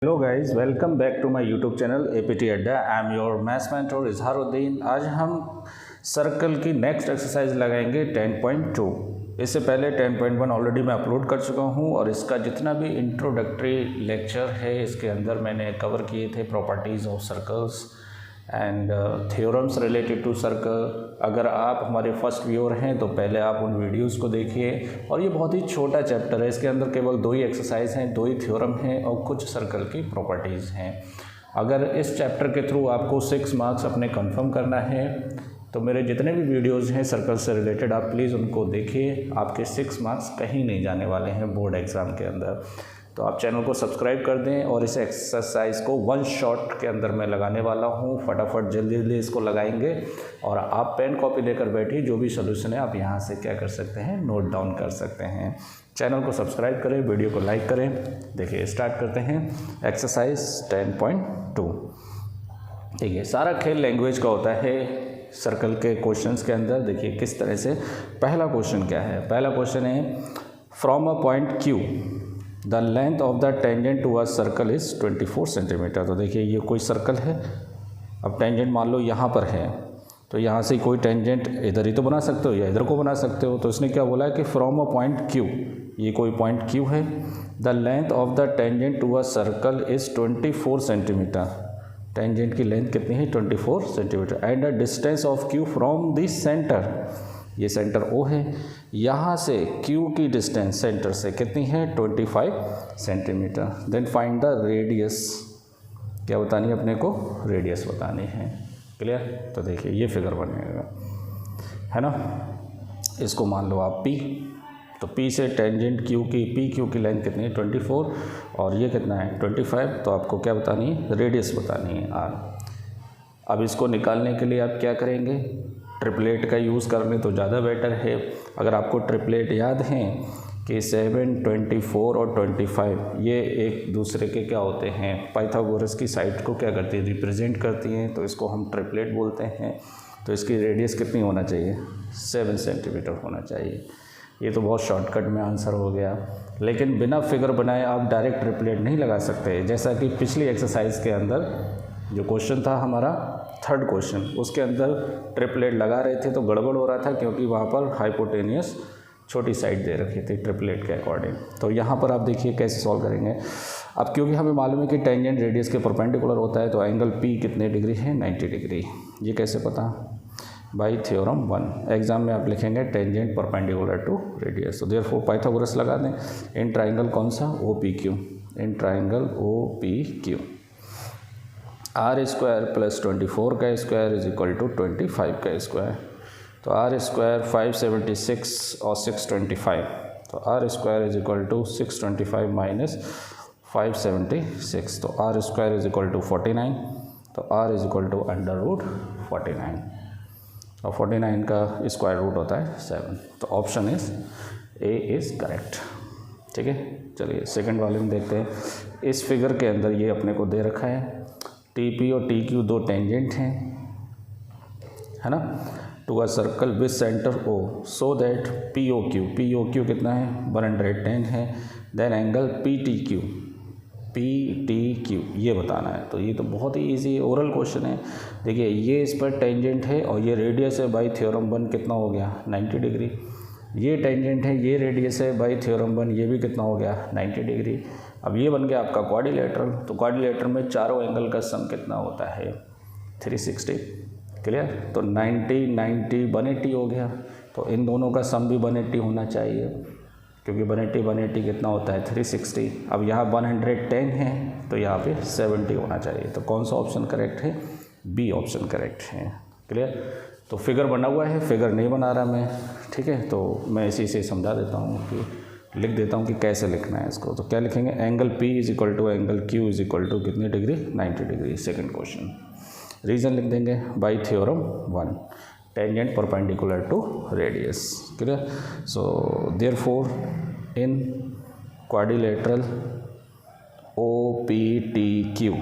Hello guys, welcome back to my YouTube channel APT Adda. I am your maths mentor Izharuddin. आज हम circle की next exercise लगाएंगे 10.2। इससे पहले 10.1 ऑलरेडी मैं अपलोड कर चुका हूं और इसका जितना भी इंट्रोडक्टरी लेक्चर है इसके अंदर मैंने कवर किए थे properties of circles and theorems related to circle. अगर आप हमारे फर्स्ट व्यूअर हैं तो पहले आप उन वीडियोस को देखिए। और ये बहुत ही छोटा चैप्टर है, इसके अंदर केवल 2 ही एक्सरसाइज हैं, 2 ही थ्योरम हैं और कुछ सर्कल की प्रॉपर्टीज़ हैं। अगर इस चैप्टर के थ्रू आपको 6 मार्क्स अपने कंफर्म करना है तो मेरे जितने भी वीडियोज़ हैं सर्कल से रिलेटेड आप प्लीज़ उनको देखिए। आपके 6 मार्क्स कहीं नहीं जाने वाले हैं बोर्ड एग्ज़ाम के अंदर। तो आप चैनल को सब्सक्राइब कर दें और इस एक्सरसाइज को 1 शॉट के अंदर मैं लगाने वाला हूं। फटाफट जल्दी जल्दी इसको लगाएंगे और आप पेन कॉपी लेकर बैठिए। जो भी सोल्यूशन है आप यहां से क्या कर सकते हैं, नोट डाउन कर सकते हैं। चैनल को सब्सक्राइब करें, वीडियो को लाइक करें। देखिए स्टार्ट करते हैं एक्सरसाइज 10.2। ठीक है, सारा खेल लैंग्वेज का होता है सर्कल के क्वेश्चंस के अंदर। देखिए किस तरह से पहला क्वेश्चन क्या है। पहला क्वेश्चन है from a point Q the length of the tangent to a circle is 24 centimetre. तो देखिए ये कोई सर्कल है। अब टेंजेंट मान लो यहाँ पर है तो यहाँ से कोई टेंजेंट इधर ही तो बना सकते हो या इधर को बना सकते हो। तो इसने क्या बोला है कि फ्रॉम अ पॉइंट क्यू, ये कोई पॉइंट क्यू है। The length of the tangent to a circle is 24 centimetre. Tangent की लेंथ कितनी है, 24 centimetre. And the distance of Q from this centre, ये सेंटर O है, यहाँ से Q की डिस्टेंस सेंटर से कितनी है, 25 centimetre. Then find the radius, क्या बतानी है अपने को, रेडियस बतानी है। क्लियर। तो देखिए ये फिगर बनेगा, है ना। इसको मान लो आप P, तो P से टेंजेंट Q की, PQ की लेंथ कितनी है, 24 और ये कितना है 25। तो आपको क्या बतानी है, रेडियस बतानी है R। अब इसको निकालने के लिए आप क्या करेंगे, ट्रिपलेट का यूज़ कर लें तो ज़्यादा बेटर है। अगर आपको ट्रिपलेट याद हैं कि 7, 24 और 25 ये एक दूसरे के क्या होते हैं, पाइथागोरस की साइड को क्या करती है, रिप्रेजेंट करती हैं। तो इसको हम ट्रिपलेट बोलते हैं। तो इसकी रेडियस कितनी होना चाहिए, 7 सेंटीमीटर होना चाहिए। ये तो बहुत शॉर्टकट में आंसर हो गया, लेकिन बिना फिगर बनाए आप डायरेक्ट ट्रिपलेट नहीं लगा सकते। जैसा कि पिछली एक्सरसाइज के अंदर जो क्वेश्चन था हमारा थर्ड क्वेश्चन, उसके अंदर ट्रिपलेट लगा रहे थे तो गड़बड़ हो रहा था क्योंकि वहाँ पर हाइपोटेनियस छोटी साइड दे रखी थी ट्रिपलेट के अकॉर्डिंग। तो यहाँ पर आप देखिए कैसे सॉल्व करेंगे। अब क्योंकि हमें मालूम है कि टेंजेंट रेडियस के परपेंडिकुलर होता है तो एंगल P कितने डिग्री है, 90 डिग्री। ये कैसे पता, बाई थ्योरम 1। एग्जाम में आप लिखेंगे टेंजेंट परपेंडिकुलर टू रेडियस, तो देयरफॉर पाइथागोरस लगा दें। इन ट्राइंगल कौन सा, OPQ, in triangle OPQ R square plus 24 का स्क्वायर इज इक्वल टू 25 का स्क्वायर। तो R स्क्वायर 576 और 625, तो R square is equal to 625 minus 576, तो R square is equal to 49। तो R is equal to under root 49 और 49 का square root होता है 7। तो option is A is correct. ठीक है, चलिए सेकंड वाले में देखते हैं। इस फिगर के अंदर ये अपने को दे रखा है TP और TQ 2 टेंजेंट हैं, है ना, to a circle with centre O so that POQ कितना है, 110 है। देन एंगल PTQ ये बताना है। तो ये तो बहुत ही इजी ओरल क्वेश्चन है। देखिए ये इस पर टेंजेंट है और ये रेडियस है बाई थ्योरम 1, कितना हो गया 90 डिग्री। ये टेंजेंट है, ये रेडियस है बाई थ्योरम 1, ये भी कितना हो गया 90 डिग्री। अब ये बन गया आपका क्वाड्रिलेटरल। तो क्वाड्रिलेटरल में चारों एंगल का सम कितना होता है, 360। क्लियर। तो 90 90 180 हो गया। तो इन दोनों का सम भी 180 होना चाहिए क्योंकि 180 कितना होता है 360। अब यहाँ 110 है तो यहाँ पे 70 होना चाहिए। तो कौन सा ऑप्शन करेक्ट है, B ऑप्शन करेक्ट है। क्लियर। तो फिगर बना हुआ है, फिगर नहीं बना रहा मैं, ठीक है। तो मैं इसी से समझा देता हूँ कि लिख देता हूँ कि कैसे लिखना है इसको। तो क्या लिखेंगे, angle P is equal to angle Q is equal to कितनी degree, 90 degree. Second question reason लिख देंगे by theorem 1, tangent perpendicular to radius. Clear. So therefore in quadrilateral OPTQ,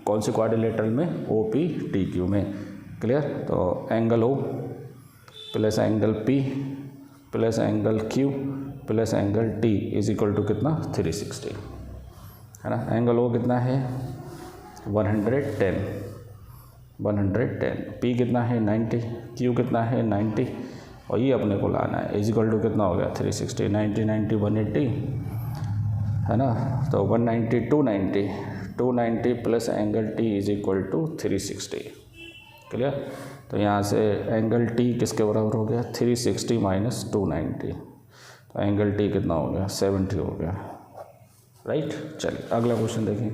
कौन से क्वाड्रिलेटरल में, OPTQ में। क्लियर। तो angle O plus angle P plus angle Q plus angle T is equal to कितना 360। है ना। एंगल ओ कितना है 110, पी कितना है 90, क्यू कितना है 90, और ये अपने को लाना है इजिकल टू कितना हो गया 360, 90 90 180 है ना। तो 190 290 plus angle T is equal to 360, clear. तो यहाँ से एंगल टी किसके बराबर हो गया 360 माइनस 290, तो एंगल टी कितना हो गया 70 हो गया, राइट। चलिए अगला क्वेश्चन देखिए।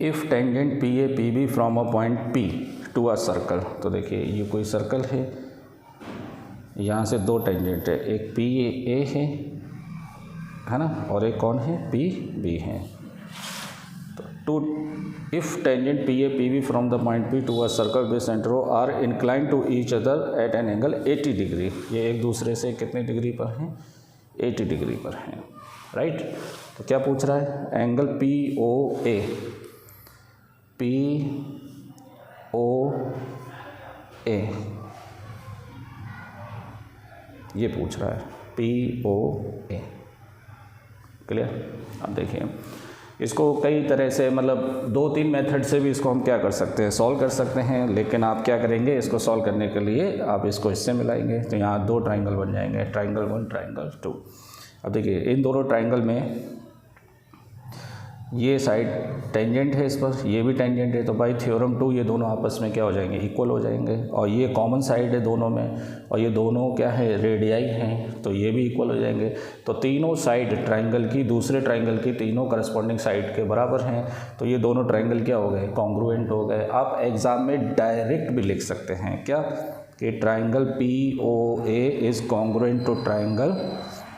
If tangent P A P B from a point P to a circle, तो देखिए ये कोई सर्कल है, यहाँ से दो टेंजेंट है, एक पी ए है ना, और एक कौन है पी बी है। तो if tangent P A P B from the point P to a circle with centre O are incline to each other at an angle 80 degree, ये एक दूसरे से कितने डिग्री पर हैं 80 डिग्री पर हैं, राइट। तो क्या पूछ रहा है एंगल पी ओ ए, पी ओ ए ये पूछ रहा है पी ओ ए, क्लियर। अब देखिए इसको कई तरह से मतलब 2-3 मेथड से भी इसको हम क्या कर सकते हैं सॉल्व कर सकते हैं, लेकिन आप क्या करेंगे इसको सॉल्व करने के लिए आप इसको इससे मिलाएंगे, तो यहाँ दो ट्राइंगल बन जाएंगे, ट्राइंगल 1 ट्राइंगल 2। अब देखिए इन दोनों ट्राइंगल में ये साइड टेंजेंट है इस पर, ये भी टेंजेंट है, तो बाई थ्योरम 2 ये दोनों आपस में क्या हो जाएंगे इक्वल हो जाएंगे, और ये कॉमन साइड है दोनों में, और ये दोनों क्या है रेडियाई हैं, तो ये भी इक्वल हो जाएंगे। तो तीनों साइड ट्राइंगल की दूसरे ट्राइंगल की तीनों करस्पॉन्डिंग साइड के बराबर हैं, तो ये दोनों ट्राइंगल क्या हो गए कॉन्ग्रुएंट हो गए। आप एग्ज़ाम में डायरेक्ट भी लिख सकते हैं क्या कि triangle P O A is congruent to triangle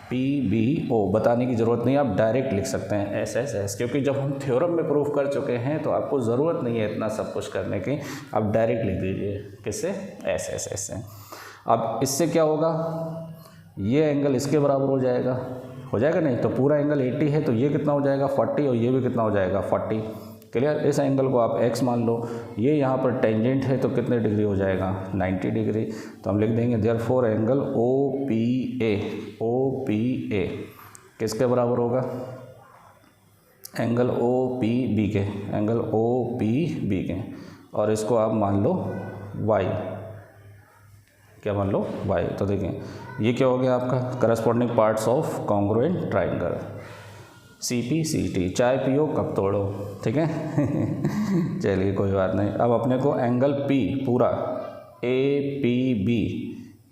P B O, बताने की ज़रूरत नहीं, आप डायरेक्ट लिख सकते हैं एस एस एस, क्योंकि जब हम थ्योरम में प्रूफ कर चुके हैं तो आपको ज़रूरत नहीं है इतना सब कुछ करने की, आप डायरेक्ट लिख दीजिए किससे एस एस एस से। अब इससे क्या होगा ये एंगल इसके बराबर हो जाएगा नहीं, तो पूरा एंगल 80 है तो ये कितना हो जाएगा 40, और ये भी कितना हो जाएगा 40, क्लियर। इस एंगल को आप x मान लो, ये यहाँ पर टेंजेंट है तो कितने डिग्री हो जाएगा 90 डिग्री, तो हम लिख देंगे therefore angle O P A किसके बराबर होगा एंगल ओ पी बी के, और इसको आप मान लो y, क्या मान लो y। तो देखें ये क्या हो गया आपका corresponding parts of congruent triangle, CP/CT, चाय पियो कप तोड़ो, ठीक है चलिए कोई बात नहीं। अब अपने को एंगल P पूरा APB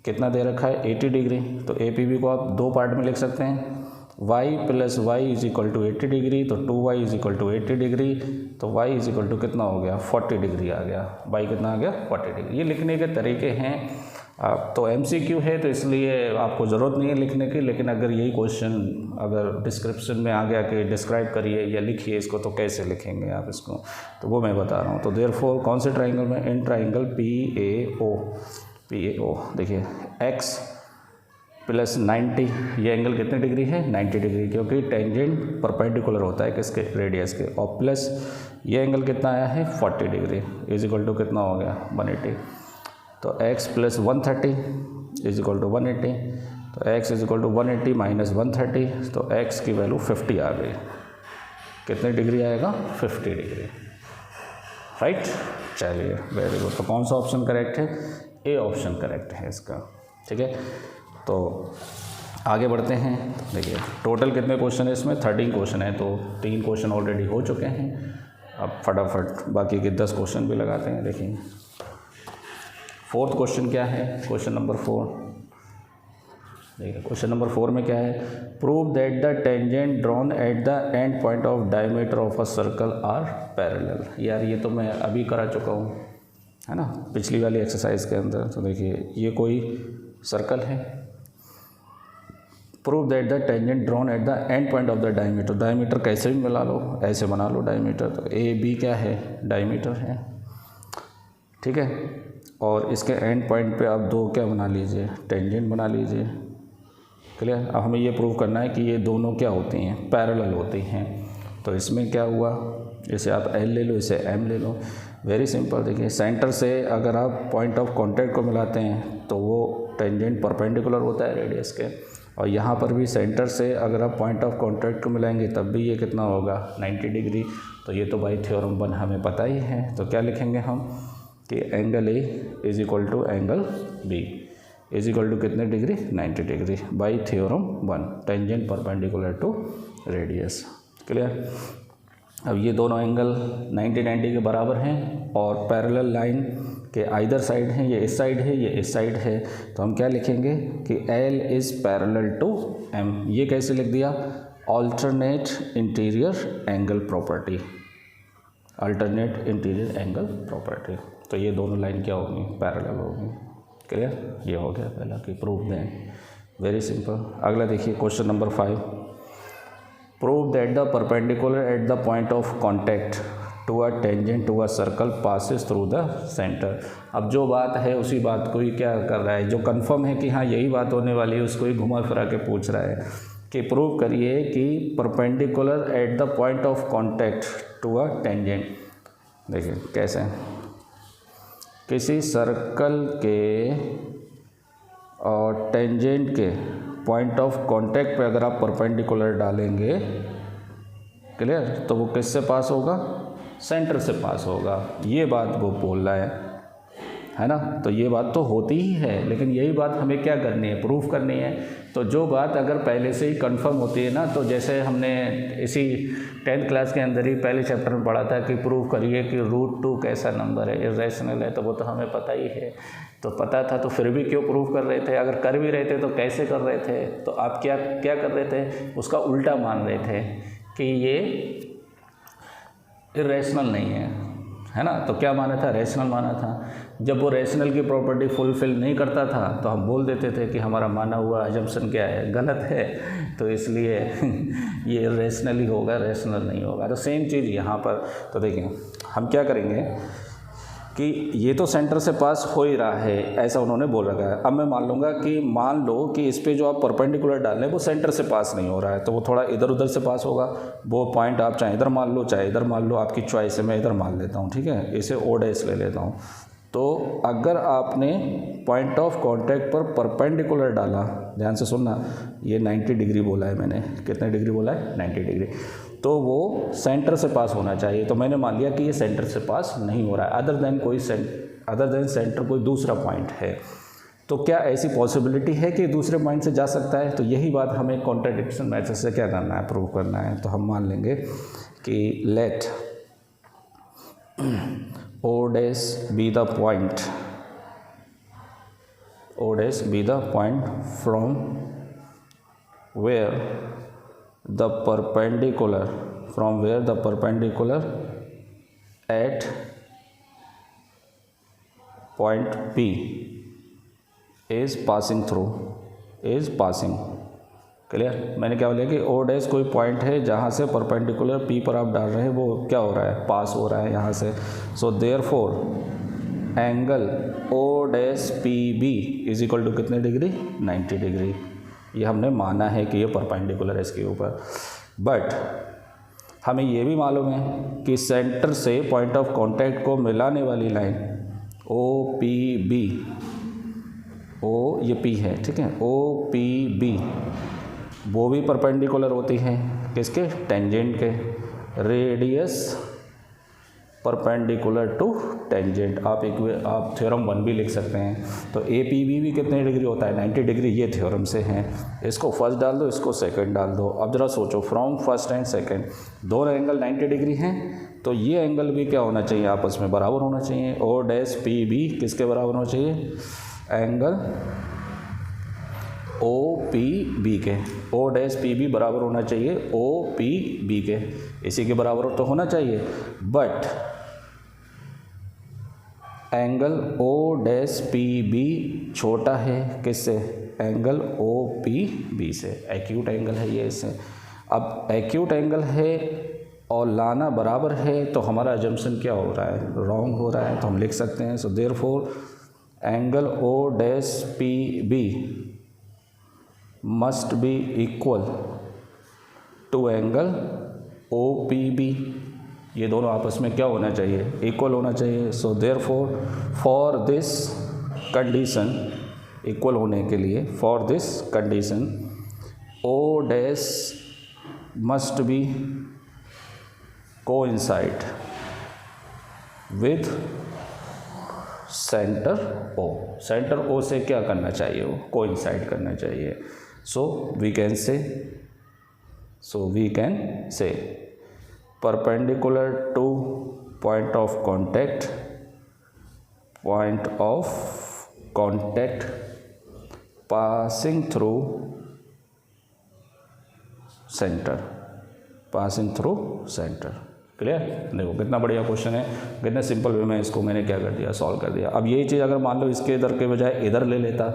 कितना दे रखा है 80 डिग्री, तो APB को आप दो पार्ट में लिख सकते हैं, y plus y is equal to 80 degree, तो 2y is equal to 80 degree, तो y इज इक्वल टू कितना हो गया 40 डिग्री आ गया, y कितना आ गया 40 डिग्री। ये लिखने के तरीके हैं, आप तो MCQ है तो इसलिए आपको ज़रूरत नहीं है लिखने की, लेकिन अगर यही क्वेश्चन अगर डिस्क्रिप्शन में आ गया कि डिस्क्राइब करिए या लिखिए इसको, तो कैसे लिखेंगे आप इसको, तो वो मैं बता रहा हूँ। तो देयरफॉर कौन से ट्राइंगल में इन ट्राइंगल PAO देखिए x प्लस 90, ये एंगल कितने डिग्री है 90 डिग्री, क्योंकि टेंजेंट परपेंडिकुलर होता है किसके रेडियस के, और प्लस ये एंगल कितना आया है 40 डिग्री इज इक्वल टू कितना हो गया 180, तो x plus 130 is equal to 180, तो x is equal to 180 minus 130, तो x की वैल्यू 50 आ गई, कितने डिग्री आएगा 50 डिग्री, राइट। चलिए वेरी गुड, तो कौन सा ऑप्शन करेक्ट है ए ऑप्शन करेक्ट है इसका, ठीक है। तो आगे बढ़ते हैं, देखिए टोटल कितने क्वेश्चन है इसमें 13 क्वेश्चन है, तो 3 क्वेश्चन ऑलरेडी हो चुके हैं, अब फटाफट बाकी के 10 क्वेश्चन भी लगाते हैं। देखिए फोर्थ क्वेश्चन क्या है, क्वेश्चन नंबर 4, देखिए क्वेश्चन नंबर 4 में क्या है, prove that the tangent drawn at the end point of diameter of a circle are parallel. यार ये तो मैं अभी करा चुका हूँ, है ना, पिछली वाली एक्सरसाइज के अंदर। तो देखिए ये कोई सर्कल है, prove that the tangent drawn at the end point of the diameter, diameter कैसे भी मिला लो, ऐसे बना लो डायमीटर, तो AB क्या है डायमीटर है, ठीक है, और इसके एंड पॉइंट पे आप दो क्या बना लीजिए टेंजेंट बना लीजिए, क्लियर। अब हमें ये प्रूव करना है कि ये दोनों क्या होती हैं पैरेलल होती हैं, तो इसमें क्या हुआ, इसे आप L ले लो, इसे M ले लो, वेरी सिंपल। देखिए सेंटर से अगर आप पॉइंट ऑफ कांटेक्ट को मिलाते हैं तो वो टेंजेंट परपेंडिकुलर होता है रेडियस के, और यहाँ पर भी सेंटर से अगर आप पॉइंट ऑफ कॉन्टैक्ट को मिलाएंगे तब भी ये कितना होगा 90 डिग्री। तो ये तो भाई थ्योरम 1 हमें पता ही है। तो क्या लिखेंगे हम कि angle A is equal to angle B is equal to कितने degree 90 degree by theorem 1 tangent perpendicular to radius. Clear. अब ये दोनों एंगल 90 के बराबर हैं और पैरेलल लाइन के आइदर साइड हैं, ये इस साइड है ये इस साइड है। तो हम क्या लिखेंगे कि L is parallel to M। ये कैसे लिख दिया, alternate interior angle property, alternate interior angle property. तो ये दोनों लाइन क्या होगी, पैरेलल होगी। क्लियर, ये हो गया पहला कि प्रूफ दें। Very simple. अगला देखिए question number 5, prove that the perpendicular at the point of contact to a tangent to a circle passes through the centre. अब जो बात है उसी बात को ही क्या कर रहा है, जो कंफर्म है कि हाँ यही बात होने वाली है उसको ही घुमा फिरा के पूछ रहा है कि प्रूव करिए कि perpendicular at the point of contact to a tangent. देखिए कैसे, किसी सर्कल के और टेंजेंट के पॉइंट ऑफ कांटेक्ट पे अगर आप परपेंडिकुलर डालेंगे, क्लियर, तो वो किससे पास होगा, सेंटर से पास होगा। ये बात वो बोल रहा है ना। तो ये बात तो होती ही है, लेकिन यही बात हमें क्या करनी है, प्रूफ करनी है। तो जो बात अगर पहले से ही कंफर्म होती है ना, तो जैसे हमने इसी 10th क्लास के अंदर ही पहले चैप्टर में पढ़ा था कि प्रूफ करिए कि √2 कैसा नंबर है, इर्रेशनल है, तो वो तो हमें पता ही है। तो पता था तो फिर भी क्यों प्रूफ कर रहे थे, अगर कर भी रहे थे तो कैसे कर रहे थे। तो आप क्या क्या कर रहे थे, उसका उल्टा मान रहे थे कि ये इर्रेशनल नहीं है ना। तो क्या माना था, रैशनल माना था। जब वो रैशनल की प्रॉपर्टी फुलफिल नहीं करता था तो हम बोल देते थे कि हमारा माना हुआ अजम्पशन क्या है, गलत है, तो इसलिए ये इर्रेशनल ही होगा, रैशनल नहीं होगा। तो सेम चीज़ यहाँ पर। तो देखिए हम क्या करेंगे कि ये तो सेंटर से पास हो ही रहा है, ऐसा उन्होंने बोल रखा है। अब मैं मान लूँगा कि मान लो कि इस पे जो आप परपेंडिकुलर डाल रहे हैं वो सेंटर से पास नहीं हो रहा है, तो वो थोड़ा इधर उधर से पास होगा। वो पॉइंट आप चाहे इधर मान लो चाहे इधर मान लो, आपकी चॉइस है। मैं इधर मान लेता हूँ, ठीक है, इसे O' ले लेता हूँ। तो अगर आपने पॉइंट ऑफ कांटेक्ट पर परपेंडिकुलर डाला, ध्यान से सुनना, ये 90 डिग्री बोला है मैंने, कितने डिग्री बोला है, 90 डिग्री, तो वो सेंटर से पास होना चाहिए। तो मैंने मान लिया कि ये सेंटर से पास नहीं हो रहा है, अदर देन सेंटर कोई दूसरा पॉइंट है। तो क्या ऐसी पॉसिबिलिटी है कि दूसरे पॉइंट से जा सकता है। तो यही बात हमें कॉन्ट्राडिक्शन मैथड से क्या करना है, प्रूव करना है। तो हम मान लेंगे कि late O' be the point, O' be the point from where the perpendicular at point P is passing. Clear. मैंने क्या बोला कि O' कोई पॉइंट है जहाँ से परपेंडिकुलर P पर आप डाल रहे हैं वो क्या हो रहा है, पास हो रहा है यहाँ से। So therefore angle O'PB is equal to कितने डिग्री, 90 डिग्री। ये हमने माना है कि ये परपेंडिकुलर है इसके ऊपर। बट हमें ये भी मालूम है कि सेंटर से पॉइंट ऑफ कांटेक्ट को मिलाने वाली लाइन OPB, O ये P है, ठीक है, OPB वो भी परपेंडिकुलर होती है किसके, टेंजेंट के। रेडियस परपेंडिकुलर टू टेंजेंट, आप थ्योरम 1 भी लिख सकते हैं। तो APB भी कितने डिग्री होता है, 90 डिग्री। ये थ्योरम से हैं, इसको फर्स्ट डाल दो, इसको सेकंड डाल दो। अब ज़रा सोचो, फ्रॉम फर्स्ट एंड सेकंड दोनों एंगल 90 डिग्री हैं, तो ये एंगल भी क्या होना चाहिए, आपस में बराबर होना चाहिए। O'PB किसके बराबर होना चाहिए, एंगल OPB के। O'PB बराबर होना चाहिए OPB के, इसी के बराबर तो होना चाहिए। बट एंगल O'PB छोटा है किससे, एंगल OPB से। एक्यूट एंगल है ये इससे। अब एक्यूट एंगल है और लाना बराबर है, तो हमारा अजम्पशन क्या हो रहा है, रॉन्ग हो रहा है। तो हम लिख सकते हैं, so therefore angle O'PB must be equal to angle OPB। ये दोनों आपस में क्या होना चाहिए, इक्वल होना चाहिए। So therefore for this condition, equal होने के लिए, for this condition O dash must be coincide with centre O। Centre O से क्या करना चाहिए, वो कोइंसाइड करना चाहिए। So we can say perpendicular to point of contact passing through centre. Clear. देखो कितना बढ़िया क्वेश्चन है, कितने सिंपल वे में इसको मैंने क्या कर दिया, सॉल्व कर दिया। अब यही चीज़ अगर मान लो इसके इधर के बजाय इधर ले लेता,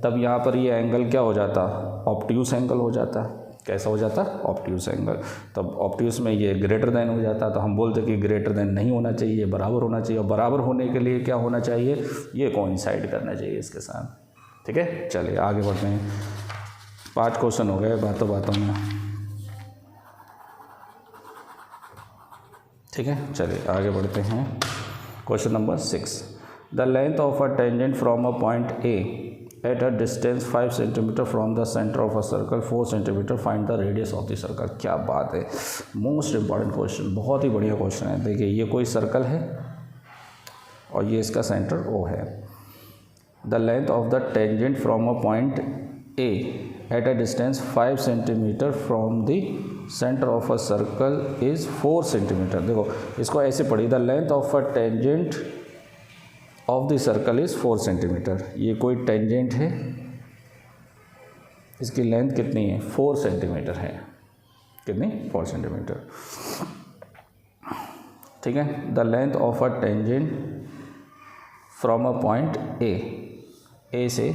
तब यहाँ पर ये एंगल क्या हो जाता, ऑब्ट्यूस एंगल हो जाता। कैसा हो जाता, ऑब्ट्यूस एंगल। तब ऑब्ट्यूस में ये ग्रेटर देन हो जाता, तो हम बोलते कि ग्रेटर देन नहीं होना चाहिए, बराबर होना चाहिए। और बराबर होने के लिए क्या होना चाहिए, ये कोइंसाइड करना चाहिए इसके साथ। ठीक है, चलिए आगे बढ़ते हैं। 5 क्वेश्चन हो गए बातों में। ठीक है, चलिए आगे बढ़ते हैं। Question number 6, the length of a tangent from a point A at a distance 5 centimetre from the centre of a circle 4 centimetre, find the radius of the circle. क्या बात है, मोस्ट इंपॉर्टेंट क्वेश्चन, बहुत ही बढ़िया question है। देखिए ये कोई circle है और ये इसका सेंटर O है। The length of the tangent from a point A at a distance 5 centimetre from the centre of a circle is 4 centimetre. देखो इसको ऐसे पढ़ी, the length of a tangent of the circle is 4 centimetre. ये कोई tangent है, इसकी length कितनी है, 4 सेंटीमीटर है। कितनी, 4 सेंटीमीटर। ठीक है, the length of a tangent from a point ए से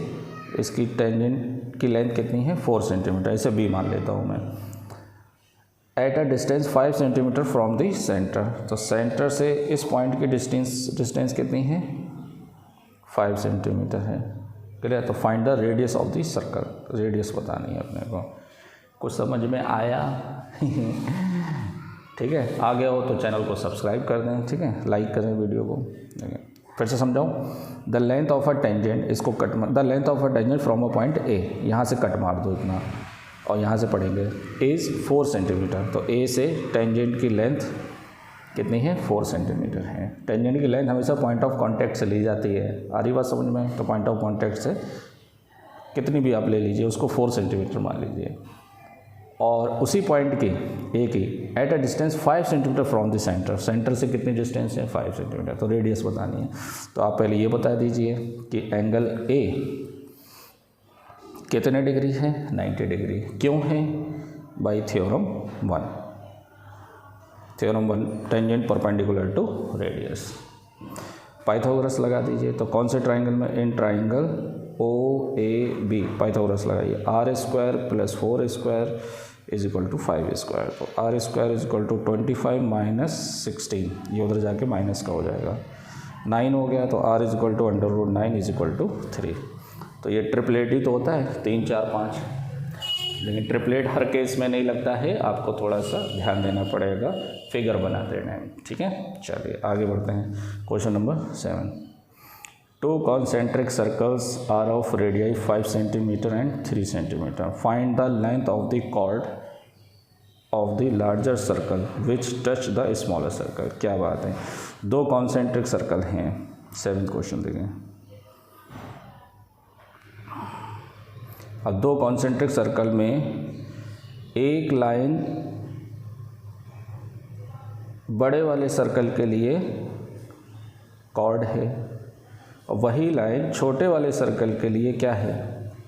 इसकी टेंजेंट की लेंथ कितनी है, 4 सेंटीमीटर। इसे बी मान लेता हूँ मैं। At a distance 5 centimetre from the centre, तो सेंटर से इस पॉइंट की डिस्टेंस कितनी है, 5 सेंटीमीटर है। क्लियर। तो find the radius of the circle, radius बतानी है अपने को। कुछ समझ में आया? ठीक है, आ गया हो तो चैनल को सब्सक्राइब कर दें। ठीक है, लाइक करें वीडियो को। ठीक है, फिर से समझाऊँ। The length of a tangent, इसको cut, the length of a tangent from a point A, यहाँ से कट मार दो इतना, और यहाँ से पढ़ेंगे इज़ 4 सेंटीमीटर। तो ए से टेंजेंट की लेंथ कितनी है, 4 सेंटीमीटर है। टेंजेंट की लेंथ हमेशा पॉइंट ऑफ कांटेक्ट से ली जाती है। आ रही बात समझ में? तो पॉइंट ऑफ कांटेक्ट से कितनी भी आप ले लीजिए, उसको 4 सेंटीमीटर मान लीजिए। और उसी पॉइंट की ए की at a distance 5 centimetre from the centre, centre से कितनी डिस्टेंस है, 5 सेंटीमीटर। तो रेडियस बतानी है। तो आप पहले ये बता दीजिए कि एंगल ए कितने डिग्री है, 90 डिग्री। क्यों है, by theorem 1। Theorem 1, tangent perpendicular to radius. Pythagoras लगा दीजिए। तो कौन से ट्राइंगल में, इन ट्राइंगल OAB पाइथागोरस लगाइए। r² + 4² is equal to 5²। तो r² इज इक्वल टू 25 - 16, ये उधर जाके माइनस का हो जाएगा, 9 हो गया। तो r is equal to √9 is equal to 3। तो ये ट्रिपलेट ही तो होता है, 3 4 5, लेकिन ट्रिपलेट हर केस में नहीं लगता है, आपको थोड़ा सा ध्यान देना पड़ेगा फिगर बनाते टाइम। ठीक है, चलिए आगे बढ़ते हैं। Question number 7, 2 concentric circles are of radii 5 centimeter and 3 centimeter. Find the length of the chord of the larger circle which touch the smaller circle. क्या बात है, 2 concentric circle हैं। 7th क्वेश्चन देखें। अब 2 concentric circle में एक line बड़े वाले सर्कल के लिए कॉर्ड है, और वही लाइन छोटे वाले सर्कल के लिए क्या है,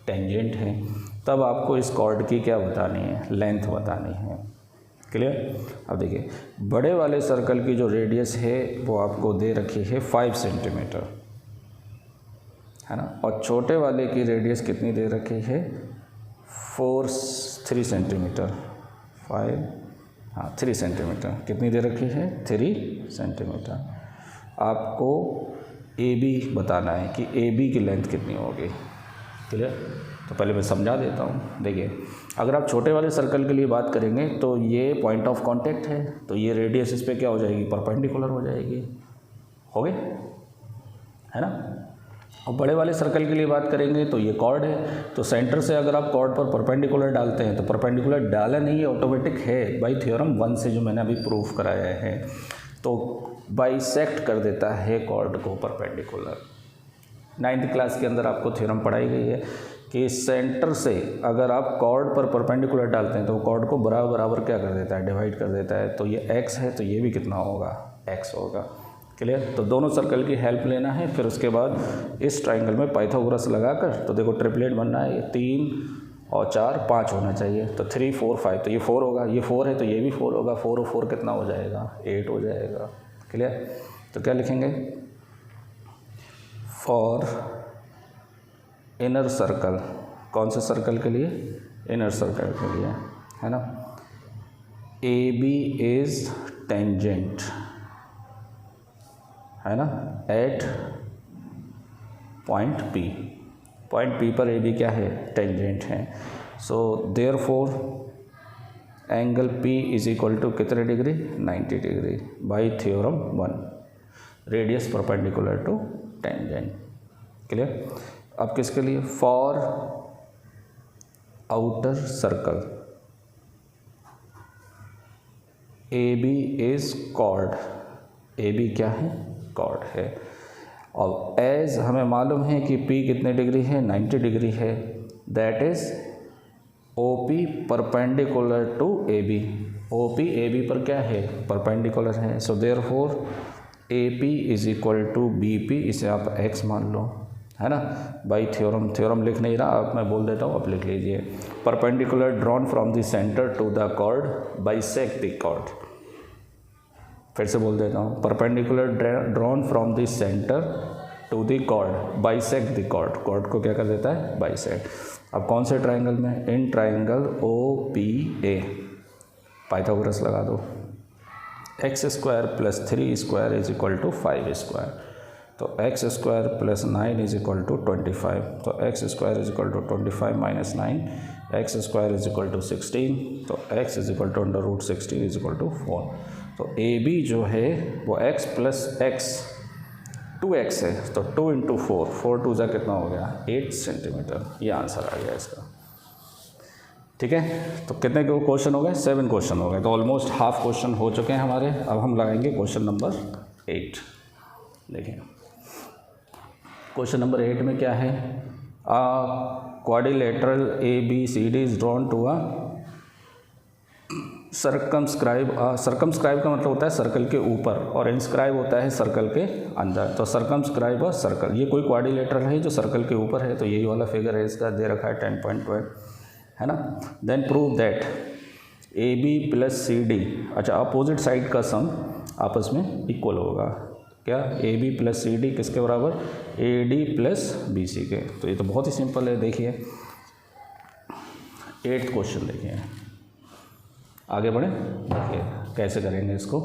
टेंजेंट है। तब आपको इस कॉर्ड की क्या बतानी है, लेंथ बतानी है। क्लियर। अब देखिए, बड़े वाले सर्कल की जो रेडियस है वो आपको दे रखी है 5 सेंटीमीटर, है ना, और छोटे वाले की रेडियस कितनी दे रखी है, 3 सेंटीमीटर। 3 सेंटीमीटर कितनी दे रखी है, 3 सेंटीमीटर। आपको AB बताना है कि AB की लेंथ कितनी होगी। क्लियर। तो पहले मैं समझा देता हूँ। देखिए, अगर आप छोटे वाले सर्कल के लिए बात करेंगे तो ये पॉइंट ऑफ कांटेक्ट है, तो ये रेडियस इस पर क्या हो जाएगी, परपेंडिकुलर हो जाएगी। हो गए, है ना। और बड़े वाले सर्कल के लिए बात करेंगे तो ये कॉर्ड है, तो सेंटर से अगर आप कॉर्ड पर परपेंडिकुलर डालते हैं तो परपेंडिकुलर डाला नहीं है, ऑटोमेटिक है बाई थ्योरम 1 से जो मैंने अभी प्रूफ कराया है, तो बाइसेक्ट कर देता है कॉर्ड को परपेंडिकुलर। 9th क्लास के अंदर आपको थ्योरम पढ़ाई गई है कि सेंटर से अगर आप कॉर्ड पर परपेंडिकुलर डालते हैं तो कॉर्ड को बराबर बराबर क्या कर देता है, डिवाइड कर देता है। तो ये x है तो ये भी कितना होगा, x होगा। क्लियर। तो दोनों सर्कल की हेल्प लेना है, फिर उसके बाद इस ट्राइंगल में पाइथागोरस लगाकर, तो देखो ट्रिपलेट बनना है, 3 और 4 5 होना चाहिए, तो 3 4 5, तो ये 4 होगा, ये 4 है तो ये भी 4 होगा, 4 और 4 कितना हो जाएगा, 8 हो जाएगा। क्लियर। तो क्या लिखेंगे, फॉर इनर सर्कल, कौन से सर्कल के लिए, इनर सर्कल के लिए, है ना, ए बी इज टेंजेंट, है ना, at point P, point P पर ए बी क्या है, टेंजेंट है। So therefore angle P is equal to कितने degree, 90 degree by theorem 1, radius perpendicular to tangent. Clear. अब किसके लिए, for outer circle A B is chord, A B क्या है, कॉर्ड है। और एज हमें मालूम है कि P कितने डिग्री है, 90 डिग्री है, that is OP perpendicular to AB, OP AB पर क्या है, परपेंडिकुलर है। So therefore AP is equal to BP, इसे आप x मान लो, है ना, बाई थ्योरम, थ्योरम लिख नहीं रहा, अब मैं बोल देता हूँ, आप लिख लीजिए, perpendicular drawn from the centre to the chord bisect the chord. फिर से बोल देता हूँ, perpendicular drawn from the centre to the chord bisect the chord, chord को क्या कर देता है, बाइसेक्ट। अब कौन से ट्राइंगल में, इन ट्राइंगल OPA, पाइथागोरस लगा दो, x² + 3² इज इक्वल टू 5², तो x² + 9 इज इक्वल टू 25, तो x² is equal to 25 - 9, x² is equal to 16, तो x is equal to √16 is equal to 4। तो AB जो है वो x + x 2x है, तो 2 × 4, 4 2 जा कितना हो गया, 8 सेंटीमीटर, ये आंसर आ गया इसका। ठीक है। तो कितने क्वेश्चन हो गए, 7 क्वेश्चन हो गए, तो ऑलमोस्ट हाफ क्वेश्चन हो चुके हैं हमारे। अब हम लगाएंगे क्वेश्चन नंबर 8। देखिए क्वेश्चन नंबर 8 में क्या है, quadrilateral ABCD is drawn to a circumscribe. Circumscribe का मतलब होता है सर्कल के ऊपर, और इंस्क्राइब होता है सर्कल के अंदर। तो सर्कमस्क्राइब और सर्कल, ये कोई क्वाड्रिलेटरल है जो सर्कल के ऊपर है, तो यही वाला फिगर है इसका, दे रखा है 10.12, है ना। Then prove that AB + CD, अच्छा अपोजिट साइड का सम आपस में इक्वल होगा, क्या, AB + CD किसके बराबर, AD + BC के। तो ये तो बहुत ही सिंपल है। देखिए 8th क्वेश्चन देखिए, आगे बढ़े, देखिए कैसे करेंगे इसको।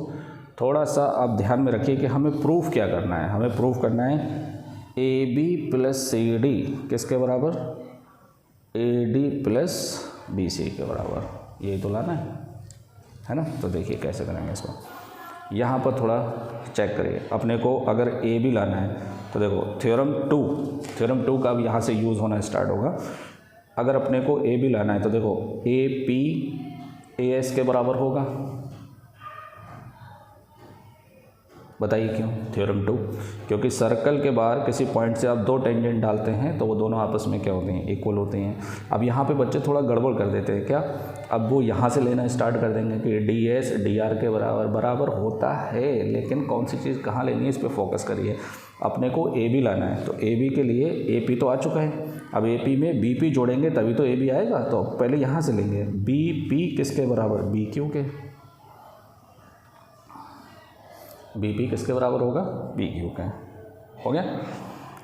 थोड़ा सा आप ध्यान में रखिए कि हमें प्रूफ क्या करना है, हमें प्रूफ करना है AB + CD किसके बराबर, AD + BC के बराबर, यही तो लाना है ना। तो देखिए कैसे करेंगे इसको, यहाँ पर थोड़ा चेक करिए, अपने को अगर AB लाना है तो देखो थ्योरम 2 का अब यहाँ से यूज़ होना स्टार्ट होगा। अगर अपने को AB लाना है तो देखो AP AS के बराबर होगा, बताइए क्यों, थ्योरम 2, क्योंकि सर्कल के बाहर किसी पॉइंट से आप 2 टेंजेंट डालते हैं तो वो दोनों आपस में क्या होते हैं, इक्वल होते हैं। अब यहाँ पे बच्चे थोड़ा गड़बड़ कर देते हैं, क्या, अब वो यहाँ से लेना स्टार्ट कर देंगे कि DS DR के बराबर होता है, लेकिन कौन सी चीज़ कहाँ लेनी है इस पर फोकस करिए। अपने को AB लाना है, तो AB के लिए AP तो आ चुका है, अब AP में BP जोड़ेंगे तभी तो AB आएगा, तो पहले यहाँ से लेंगे BP किसके बराबर, BQ के, BP किसके बराबर होगा, BQ के, हो गया।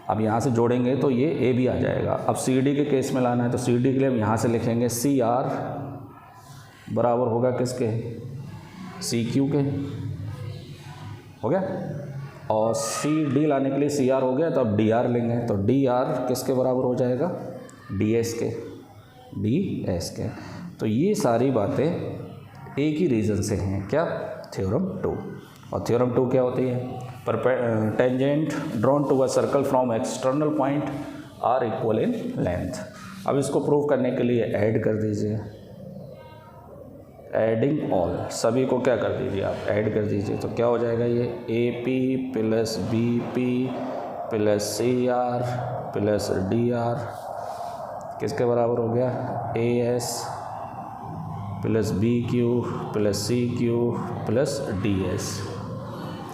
अब यहाँ से जोड़ेंगे तो ये AB आ जाएगा। अब CD के केस में लाना है तो CD के लिए हम यहाँ से लिखेंगे CR बराबर होगा किसके, CQ के, हो गया। और CD लाने के लिए CR हो गया, तो अब DR लेंगे, तो DR किसके बराबर हो जाएगा, DS के। तो ये सारी बातें एक ही रीज़न से हैं, क्या, थ्योरम 2। और थ्योरम 2 क्या होती है, tangent drawn to a circle from external point are equal in length. अब इसको प्रूव करने के लिए ऐड कर दीजिए, एडिंग ऑल, सभी को क्या कर दीजिए आप, ऐड कर दीजिए। तो क्या हो जाएगा ये A P plus B P plus C R plus D R किसके बराबर हो गया, A S plus B Q plus C Q plus D S.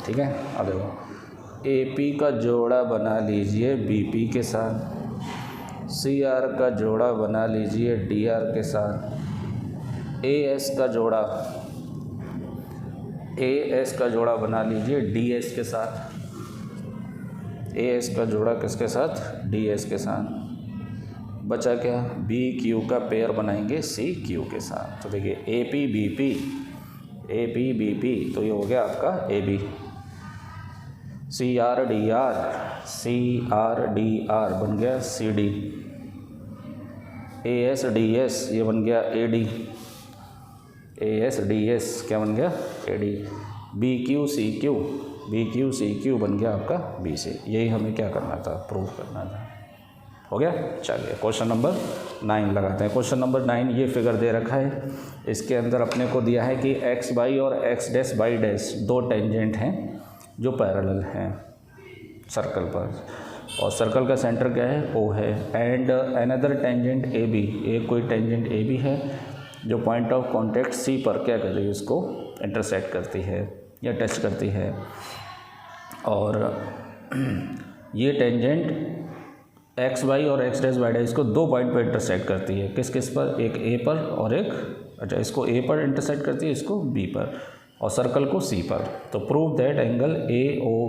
ठीक है, अब देखो ए पी का जोड़ा बना लीजिए बी पी के साथ, सी आर का जोड़ा बना लीजिए डी आर के साथ, ए एस का जोड़ा बना लीजिए डी एस के साथ, ए एस का जोड़ा किसके साथ, डी एस के साथ। बचा क्या, बी क्यू का पेयर बनाएंगे सी क्यू के साथ। तो देखिए ए पी बी पी तो ये हो गया आपका A B, C R D R बन गया C D, A S D S ये बन गया A D, A S D S क्या बन गया A D, B Q C Q बन गया आपका बी सी। यही हमें क्या करना था, प्रूव करना था। हो गया, चलिए क्वेश्चन नंबर 9 लगाते हैं। क्वेश्चन नंबर 9 ये फिगर दे रखा है, इसके अंदर अपने को दिया है कि एक्स बाई और एक्स डैश बाई डैश दो टेंजेंट हैं जो पैरेलल हैं सर्कल पर, और सर्कल का सेंटर क्या है, ओ है, and another tangent A B, एक कोई टेंजेंट ए बी है जो पॉइंट ऑफ कांटेक्ट सी पर क्या कर रही है, उसको इंटरसेक्ट करती है या टच करती है। और ये टेंजेंट एक्स वाई और एक्स डैश वाई डैश इसको दो पॉइंट पर इंटरसेक्ट करती है, किस किस पर, एक ए पर और एक, अच्छा इसको ए पर इंटरसेक्ट करती है, इसको बी पर, और सर्कल को सी पर। तो prove that angle A O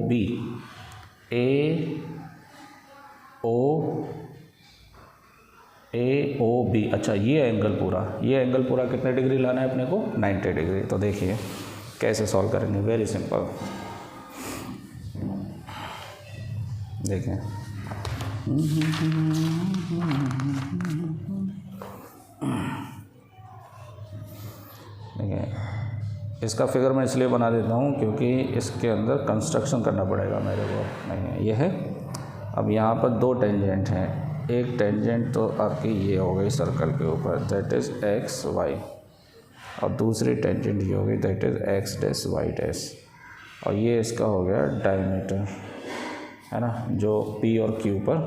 B, अच्छा ये एंगल पूरा कितने डिग्री लाना है अपने को, 90 डिग्री। तो देखिए कैसे सॉल्व करेंगे, वेरी सिंपल। देखें इसका फिगर मैं इसलिए बना देता हूँ क्योंकि इसके अंदर कंस्ट्रक्शन करना पड़ेगा मेरे को, नहीं ये है। अब यहाँ पर दो टेंजेंट हैं, एक टेंजेंट तो आपकी ये हो गई सर्कल के ऊपर, दैट इज़ एक्स वाई, और दूसरी टेंजेंट ये हो गई that is x dash y dash, और ये इसका हो गया डायमीटर, है ना, जो पी और क्यू पर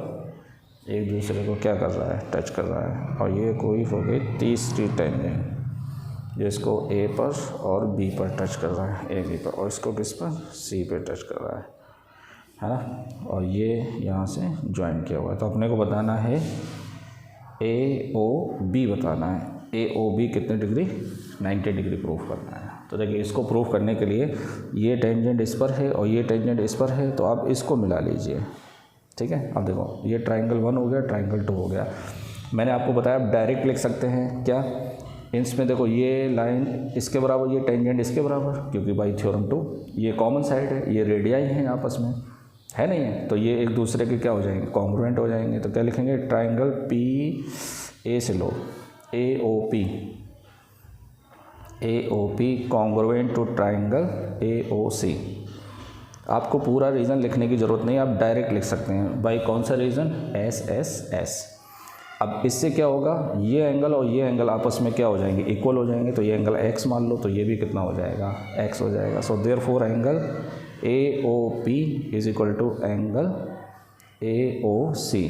एक दूसरे को क्या कर रहा है, टच कर रहा है। और ये कोई हो गई तीसरी टेंजेंट जिसको ए पर और बी पर टच कर रहा है, ए बी पर, और इसको किस पर, सी पे टच कर रहा है ना, और ये यहाँ से ज्वाइन किया हुआ है। तो अपने को बताना है ए ओ बी बताना है, ए ओ बी कितने डिग्री, 90 डिग्री प्रूफ करना है। तो देखिए इसको प्रूफ करने के लिए ये टेंजेंट इस पर है और ये टेंजेंट इस पर है, तो आप इसको मिला लीजिए। ठीक है, अब देखो ये ट्राइंगल 1 हो गया, ट्राइंगल 2 हो गया। मैंने आपको बताया आप डायरेक्ट लिख सकते हैं क्या, इसमें देखो ये लाइन इसके बराबर, ये टेंजेंट इसके बराबर, क्योंकि बाई थ्योरम 2 ये कॉमन साइड है, ये रेडियाई हैं आपस में, है नहीं है, तो ये एक दूसरे के क्या हो जाएंगे, कॉन्ग्रुएंट हो जाएंगे। तो क्या लिखेंगे, ट्राइंगल पी ए से लो, A O P congruent to triangle A O C. आपको पूरा रीज़न लिखने की ज़रूरत नहीं, आप डायरेक्ट लिख सकते हैं। बाई कौन सा रीज़न, एस एस एस। अब इससे क्या होगा, ये एंगल और ये एंगल आपस में क्या हो जाएंगे, इक्वल हो जाएंगे। तो ये एंगल x मान लो, तो ये भी कितना हो जाएगा, x हो जाएगा। So therefore angle A O P is equal to angle A O C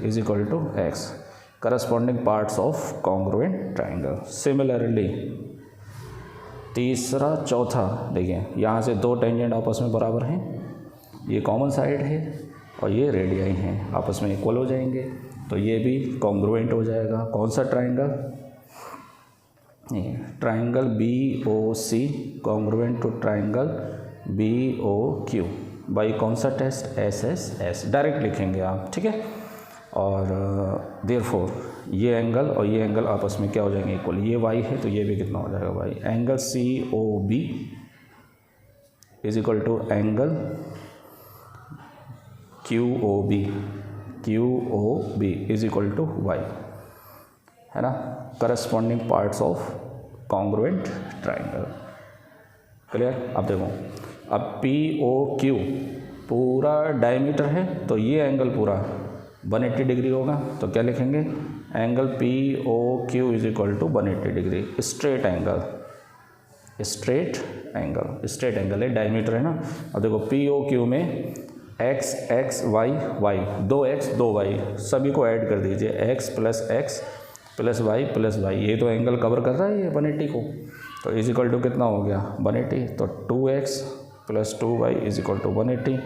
is equal to x, corresponding parts of congruent triangle. Similarly तीसरा चौथा, देखिए यहाँ से दो टेंजेंट आपस में बराबर हैं, ये कॉमन साइड है और ये रेडियाई हैं, आपस में इक्वल हो जाएंगे, तो ये भी कॉन्ग्रुएंट हो जाएगा। कौन सा triangle, triangle B O C congruent to triangle B O Q by कौन सा test, S S S, direct लिखेंगे आप। ठीक है, और देयरफॉर ये एंगल और ये एंगल आपस में क्या हो जाएंगे, इक्वल। ये वाई है तो ये भी कितना हो जाएगा y. Angle C O B is equal to angle Q O B is equal to y, है ना, corresponding parts of congruent triangle. Clear. अब देखो, अब पी ओ क्यू पूरा डायमीटर है तो ये एंगल पूरा 180 डिग्री होगा, तो क्या लिखेंगे, angle P O Q is equal to 180 degree. Straight angle, straight angle, straight angle है, डायमीटर है ना। अब देखो पी ओ क्यू में x x y y, 2x 2y सभी को ऐड कर दीजिए, x प्लस वाई, ये तो एंगल कवर कर रहा है ये 180 को, तो इज इक्वल टू कितना हो गया 180, तो 2x plus 2y is equal to 180,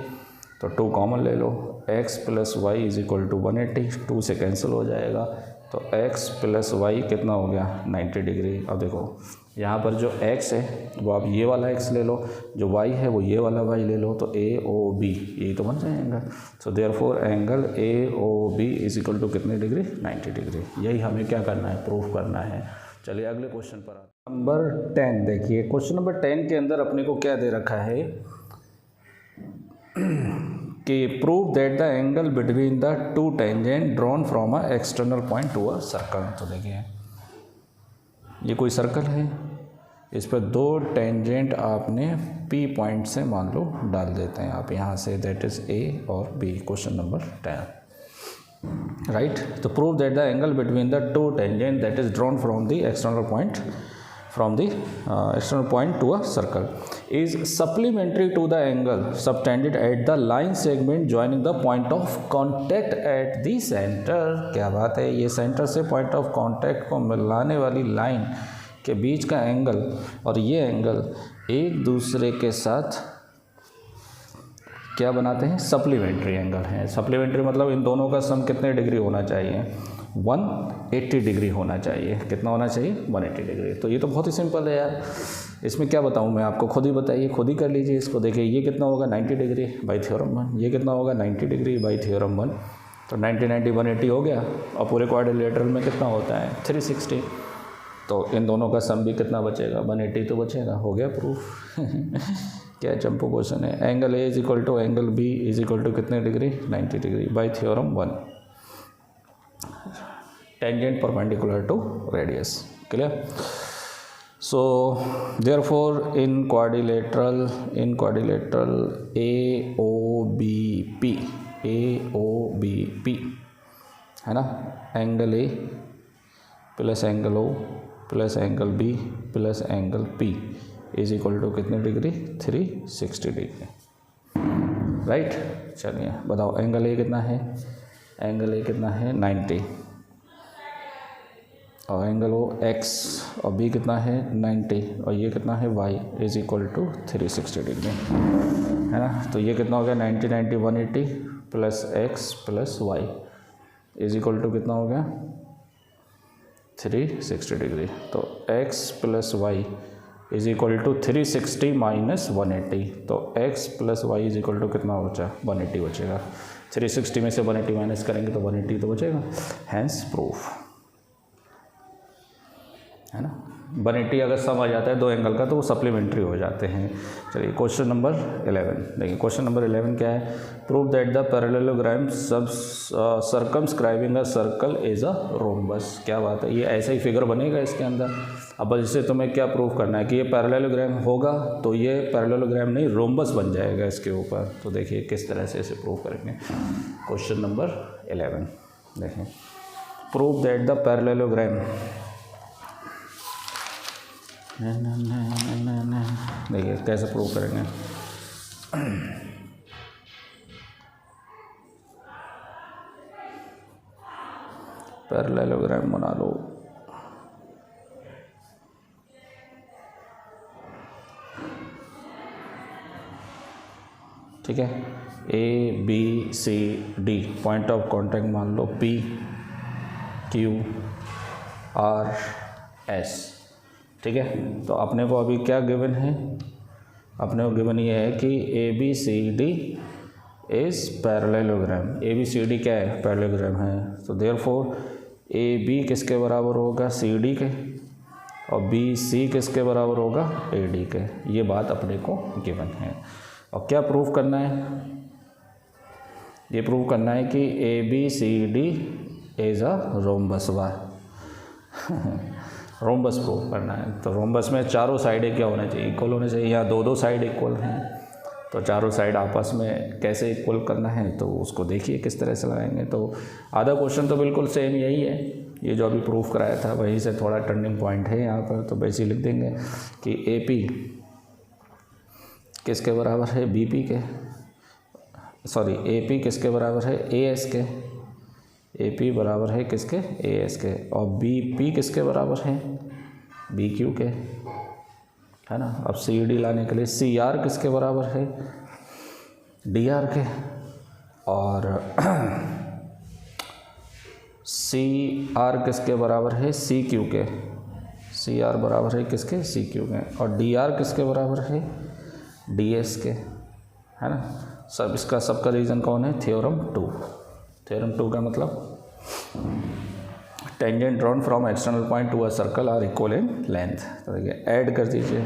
तो 2 कॉमन ले लो, x plus y is equal to 180, 2 से कैंसिल हो जाएगा, तो x प्लस वाई कितना हो गया 90 डिग्री। अब देखो यहाँ पर जो x है वो आप ये वाला x ले लो, जो y है वो ये वाला y ले लो, तो ए ओ बी यही तो बन जाएगा। So therefore angle A O B is equal to कितने डिग्री 90 डिग्री। यही हमें क्या करना है, प्रूफ करना है। चलिए अगले क्वेश्चन पर आते हैं। नंबर 10 देखिए, क्वेश्चन नंबर 10 के अंदर अपने को क्या दे रखा है कि prove that the angle between the two tangent drawn from a external point to a circle. तो देखिए ये कोई सर्कल है, इस पर 2 टेंजेंट आपने P पॉइंट से मान लो डाल देते हैं आप यहाँ से, दैट इज A और B। Question number 10 right. तो prove that the angle between the two tangent that is drawn from the external point to a circle is supplementary to the angle subtended at the line segment joining the point of contact at the center। क्या बात है, ये centre से point of contact को मिलाने वाली line के बीच का एंगल और ये एंगल एक दूसरे के साथ क्या बनाते हैं, सप्लीमेंट्री एंगल हैं। सप्लीमेंट्री मतलब इन दोनों का सम कितने डिग्री होना चाहिए, 180 डिग्री होना चाहिए। कितना होना चाहिए, 180 डिग्री। तो ये तो बहुत ही सिंपल है यार, इसमें क्या बताऊँ मैं आपको, खुद ही बताइए, खुद ही कर लीजिए इसको। देखिए ये कितना होगा 90 डिग्री बाई थ्योरम 1, ये कितना होगा 90 डिग्री बाई थ्योरम 1, तो 90 90 180 हो गया। और पूरे क्वाड्रिलेटरल में कितना होता है 360, तो इन दोनों का सम भी कितना बचेगा 180 तो बचेगा। हो गया प्रूफ। क्या चंपू क्वेश्चन है। Angle A is equal to angle B is equal to कितने degree 90 degree by theorem 1, tangent perpendicular to radius. Clear. So therefore in quadrilateral AOBP है ना, angle A plus angle O plus angle B plus angle P is equal to कितने degree 360 degree. Right. चलिए बताओ angle A कितना है, angle ए कितना है 90, और एंगल ओ एक्स और बी कितना है 90, और ये कितना है y is equal to 360 degree है ना। तो ये कितना हो गया 90 90 180 plus x plus y is equal to कितना हो गया 360 डिग्री। तो x plus y is equal to 360 minus 180, तो x plus y is equal to कितना बचा 180 बचेगा। 360 में से 180 माइनस करेंगे तो 180 तो बचेगा, हैंस प्रूफ है ना। 180 अगर सम आ जाता है दो एंगल का तो वो सप्लीमेंट्री हो जाते हैं। चलिए क्वेश्चन नंबर 11 देखिए, क्वेश्चन नंबर 11 क्या है, prove that the parallelogram circumscribing a circle is a rhombus. क्या बात है, ये ऐसा ही फिगर बनेगा इसके अंदर। अब इससे तुम्हें क्या प्रूव करना है कि ये पैरेललोग्राम होगा, तो ये पैरेललोग्राम नहीं रोम्बस बन जाएगा इसके ऊपर। तो देखिए किस तरह से इसे प्रूव करेंगे। क्वेश्चन नंबर 11 देखें, प्रूव दैट द पैरेललोग्राम, देखिए कैसे प्रूव करेंगे। पैरेललोग्राम बना लो, ठीक है। A B C D point of contact मान लो पी क्यू आर एस, ठीक है। तो अपने को अभी क्या गिवन है, अपने को गिवन ये है कि A B C D is parallelogram. A B C D क्या है, पैरेललोग्राम है। तो देयरफॉर ए बी किसके बराबर होगा सी डी के, और बी सी किसके बराबर होगा ए डी के। ये बात अपने को गिवन है। और क्या प्रूव करना है, ये प्रूव करना है कि A B C D is a rhombus. Rhombus prove करना है। तो रोम्बस में चारों साइडें क्या होने चाहिए, इक्वल होने चाहिए, या दो साइड इक्वल हैं। तो चारों साइड आपस में कैसे इक्वल करना है तो उसको देखिए किस तरह से लगाएंगे। तो आधा क्वेश्चन तो बिल्कुल सेम यही है, ये जो अभी प्रूफ कराया था वहीं से थोड़ा टर्निंग पॉइंट है यहाँ पर। तो वैसे लिख देंगे कि AP किसके बराबर है, BP के, सॉरी AP किसके बराबर है, AS के, AP बराबर है किसके, AS के, और BP किसके बराबर है, BQ के, है ना। अब CD लाने के लिए CR किसके बराबर है, DR के, और CR किसके बराबर है, CQ के, CR बराबर है किसके, CQ के, और DR किसके बराबर है, DS के, है ना। सब इसका सबका रीज़न कौन है, थ्योरम 2। थ्योरम 2 का मतलब tangent drawn from external point to a circle are equal in length. तो देखिए ऐड कर दीजिए,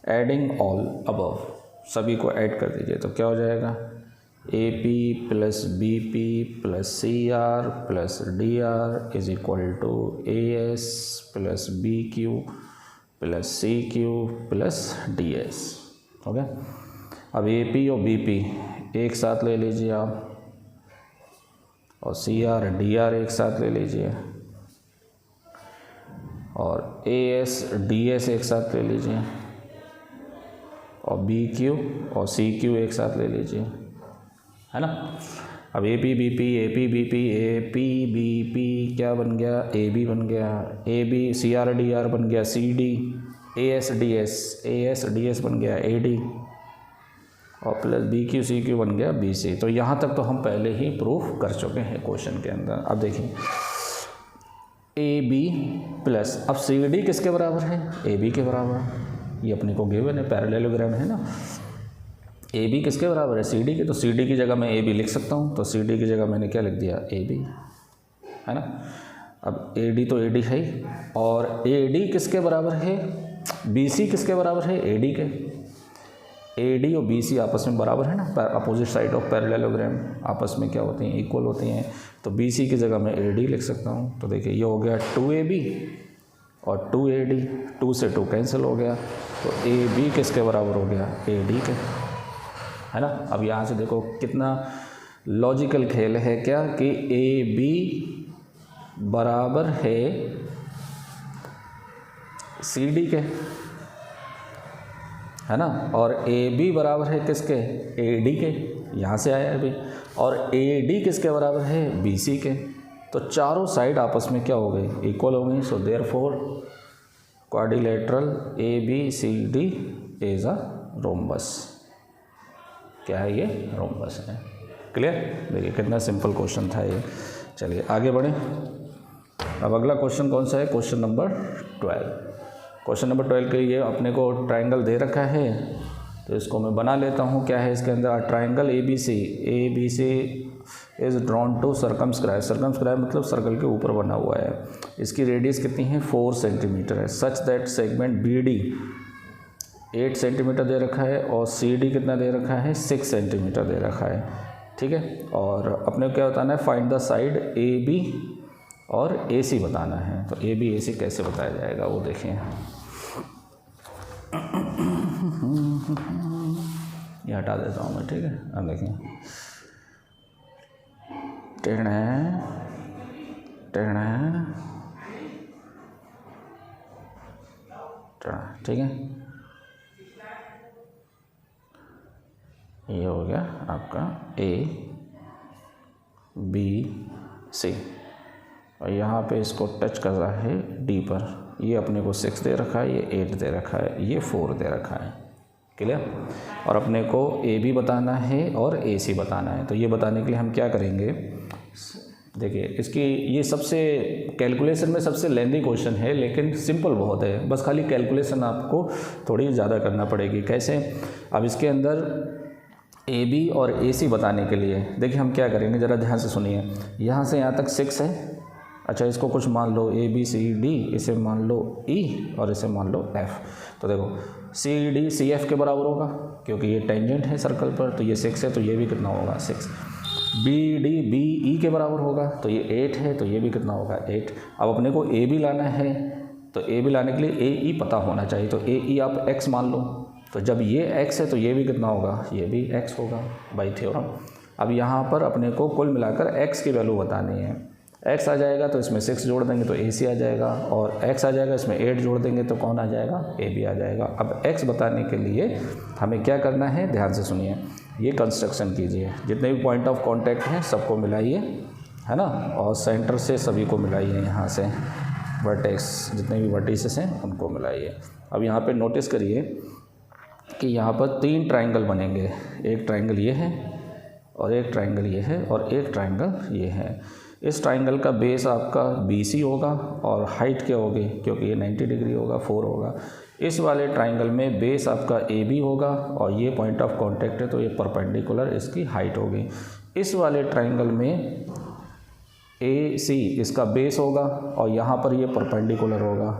एडिंग ऑल अबव, सभी को ऐड कर दीजिए तो क्या हो जाएगा, AP plus BP plus CR plus DR is equal to AS plus BQ plus CQ plus DS। हो गया। अब AP और BP एक साथ ले लीजिए आप, और CR DR एक साथ ले लीजिए, और AS DS एक साथ ले लीजिए, और BQ और CQ एक साथ ले लीजिए, है ना। अब AP BP क्या बन गया, AB बन गया, AB CR DR बन गया CD, AS DS बन गया AD, और प्लस BQ CQ बन गया BC। तो यहाँ तक तो हम पहले ही प्रूफ कर चुके हैं क्वेश्चन के अंदर। अब देखिए AB प्लस, अब CD किसके बराबर है, AB के बराबर, ये अपने को गिवन है, पैरेललोग्राम है ना। AB किसके बराबर है, CD के, तो CD की जगह मैं AB लिख सकता हूँ, तो CD की जगह मैंने क्या लिख दिया, AB, है ना। अब AD तो AD है ही, और AD किसके बराबर है, BC किसके बराबर है, AD के। AD और BC आपस में बराबर है ना, अपोजिट साइड ऑफ पैरेललोग्राम आपस में क्या होती हैं, इक्वल होती हैं। तो BC की जगह मैं AD लिख सकता हूँ। तो देखिए ये हो गया 2AB और 2AD, 2 से 2 कैंसिल हो गया, तो AB किसके बराबर हो गया, AD के, है ना। अब यहाँ से देखो कितना लॉजिकल खेल है क्या, कि AB बराबर है CD के, है ना, और AB बराबर है किसके, AD के, यहाँ से आया अभी, और AD किसके बराबर है, BC के। तो चारों साइड आपस में क्या हो गई, इक्वल हो गई। So therefore quadrilateral ABCD is a rhombus. क्या है ये, रोम्बस है। क्लियर। देखिए कितना सिंपल क्वेश्चन था ये। चलिए आगे बढ़ें। अब अगला क्वेश्चन कौन सा है, क्वेश्चन नंबर 12। क्वेश्चन नंबर 12 के लिए अपने को ट्राइंगल दे रखा है, तो इसको मैं बना लेता हूँ। क्या है इसके अंदर, triangle ABC is drawn to circumscribe. Circumscribe मतलब सर्कल के ऊपर बना हुआ है। इसकी रेडियस कितनी है, 4 सेंटीमीटर है। Such that segment BD 8 centimetre दे रखा है, और CD कितना दे रखा है, 6 सेंटीमीटर दे रखा है। ठीक है। और अपने को क्या बताना है, फाइंड द साइड AB और AC बताना है। तो AB AC कैसे बताया जाएगा वो देखें। ये हटा देता हूँ मैं, ठीक है। अब देखें, ठीक है। ये हो गया आपका ABC, और यहाँ पे इसको टच कर रहा है D पर। ये अपने को 6 दे रखा है, ये 8 दे रखा है, ये 4 दे रखा है। क्लियर। और अपने को AB बताना है और AC बताना है। तो ये बताने के लिए हम क्या करेंगे, देखिए इसकी ये सबसे कैलकुलेशन में सबसे लेंदी क्वेश्चन है, लेकिन सिंपल बहुत है। बस खाली कैलकुलेशन आपको थोड़ी ज़्यादा करना पड़ेगी। कैसे, अब इसके अंदर AB और AC बताने के लिए देखिए हम क्या करेंगे, ज़रा ध्यान से सुनिए। यहाँ से यहाँ तक 6 है। अच्छा, इसको कुछ मान लो ABCD, इसे मान लो E और इसे मान लो F। तो देखो CD CF के बराबर होगा, क्योंकि ये टेंजेंट है सर्कल पर। तो ये 6 है, तो ये भी कितना होगा, 6। BD BE के बराबर होगा, तो ये 8 है, तो ये भी कितना होगा, 8। अब अपने को AB लाना है, तो ए बी लाने के लिए ए ई पता होना चाहिए, तो ए ई आप x मान लो। तो जब ये x है तो ये भी कितना होगा, ये भी x होगा बाई थ्योरम। अब यहाँ पर अपने को कुल मिलाकर x की वैल्यू बतानी है। x आ जाएगा तो इसमें 6 जोड़ देंगे तो AC आ जाएगा, और x आ जाएगा इसमें 8 जोड़ देंगे तो कौन आ जाएगा, AB आ जाएगा। अब x बताने के लिए हमें क्या करना है, ध्यान से सुनिए, ये कंस्ट्रक्शन कीजिए, जितने भी पॉइंट ऑफ कांटेक्ट हैं सबको मिलाइए, है ना, और सेंटर से सभी को मिलाइए, यहाँ से वर्टेक्स जितने भी वर्टिसेस हैं उनको मिलाइए। अब यहाँ पे नोटिस करिए कि यहाँ पर 3 ट्रायंगल बनेंगे, एक ट्रायंगल ये है और एक ट्रायंगल ये है और एक ट्रायंगल ये है। इस ट्रायंगल का बेस आपका BC होगा और हाइट क्या होगी, क्योंकि ये 90 डिग्री होगा, 4 होगा। इस वाले ट्रायंगल में बेस आपका AB होगा और ये पॉइंट ऑफ कांटेक्ट है तो ये परपेंडिकुलर इसकी हाइट होगी। इस वाले ट्रायंगल में AC इसका बेस होगा और यहाँ पर ये परपेंडिकुलर होगा,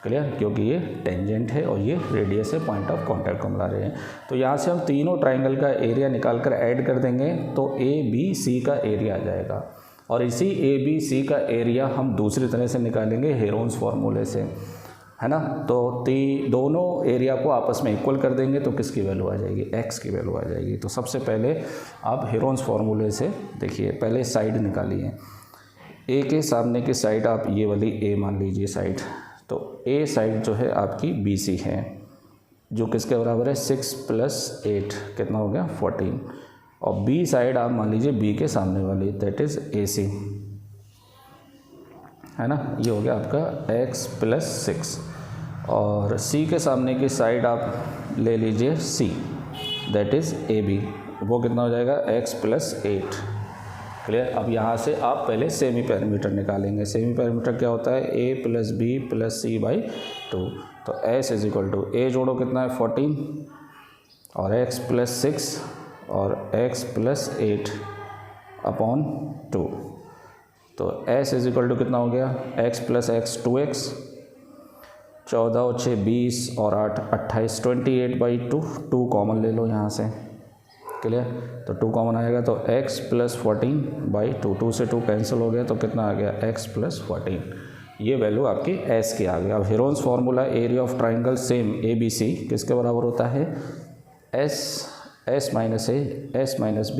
क्लियर, क्योंकि ये टेंजेंट है और ये रेडियस है, पॉइंट ऑफ कांटेक्ट को मिला रहे हैं। तो यहाँ से हम तीनों ट्रायंगल का एरिया निकाल कर ऐड कर देंगे तो ABC का एरिया आ जाएगा, और इसी ABC का एरिया हम दूसरी तरह से निकालेंगे हेरोन्स फार्मूले से, है ना। तो दोनों एरिया को आपस में इक्वल कर देंगे तो किसकी वैल्यू आ जाएगी, x की वैल्यू आ जाएगी। तो सबसे पहले आप हेरोन्स फार्मूले से देखिए, पहले साइड निकालिए। A के सामने की साइड आप ये वाली A मान लीजिए साइड, तो A साइड जो है आपकी BC है, जो किसके बराबर है 6 + 8 कितना हो गया 14, और B साइड आप मान लीजिए B के सामने वाली, दैट इज़ AC, है ना, ये हो गया आपका x + 6, और C के सामने की साइड आप ले लीजिए C, दैट इज़ AB, वो कितना हो जाएगा x + 8, क्लियर। अब यहाँ से आप पहले सेमी पैरामीटर निकालेंगे। सेमी पैरामीटर क्या होता है, A + B + C/2, तो S = A जोड़ो कितना है 14 और x + 6 और x + 8 अपॉन 2, तो S = कितना हो गया, x + x 2x, 14 और 6 20 और 8 28, 28/2, 2 कॉमन ले लो यहाँ से, क्लियर। तो 2 कॉमन आएगा तो x + 14/2, 2 से 2 कैंसिल हो गया तो कितना आ गया, x + 14, ये वैल्यू आपकी S की आ गई। अब Heron's formula area of triangle same ABC किसके बराबर होता है, S - A, S - B,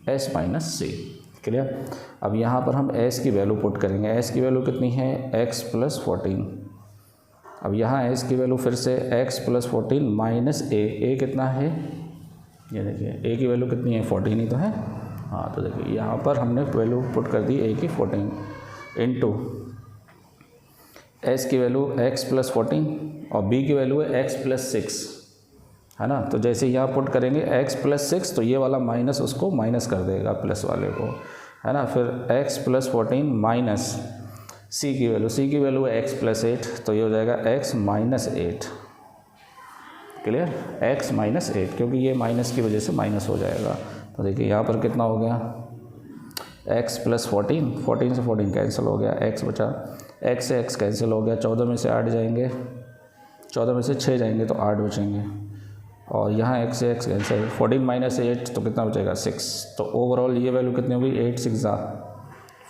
S - C, clear. अब यहाँ पर हम S की वैल्यू पुट करेंगे। S की वैल्यू कितनी है, x + 14। अब यहाँ S की वैल्यू फिर से x + 14 - A कितना है, ये देखिए A की वैल्यू कितनी है 14 ही तो है, हाँ, तो देखिए यहाँ पर हमने वैल्यू पुट कर दी A की 14 इंटू S की वैल्यू x + 14 और B की वैल्यू है x + 6, है ना। तो जैसे यहाँ पुट करेंगे x + 6 तो ये वाला माइनस उसको माइनस कर देगा प्लस वाले को, है ना। फिर x + 14 माइनस C की वैल्यू है x + 8, तो ये हो जाएगा x - 8, क्लियर, x - 8, क्योंकि ये माइनस की वजह से माइनस हो जाएगा। तो देखिए यहाँ पर कितना हो गया, x + 14, 14 से 14 कैंसिल हो गया, x बचा, x से x कैंसिल हो गया, 14 में से 8 जाएंगे, 14 में से 6 जाएंगे तो 8 बचेंगे, और यहाँ x से x कैंसिल, 14 - 8 तो कितना बचेगा 6, तो ओवरऑल ये वैल्यू कितनी होगी 8 × 6 =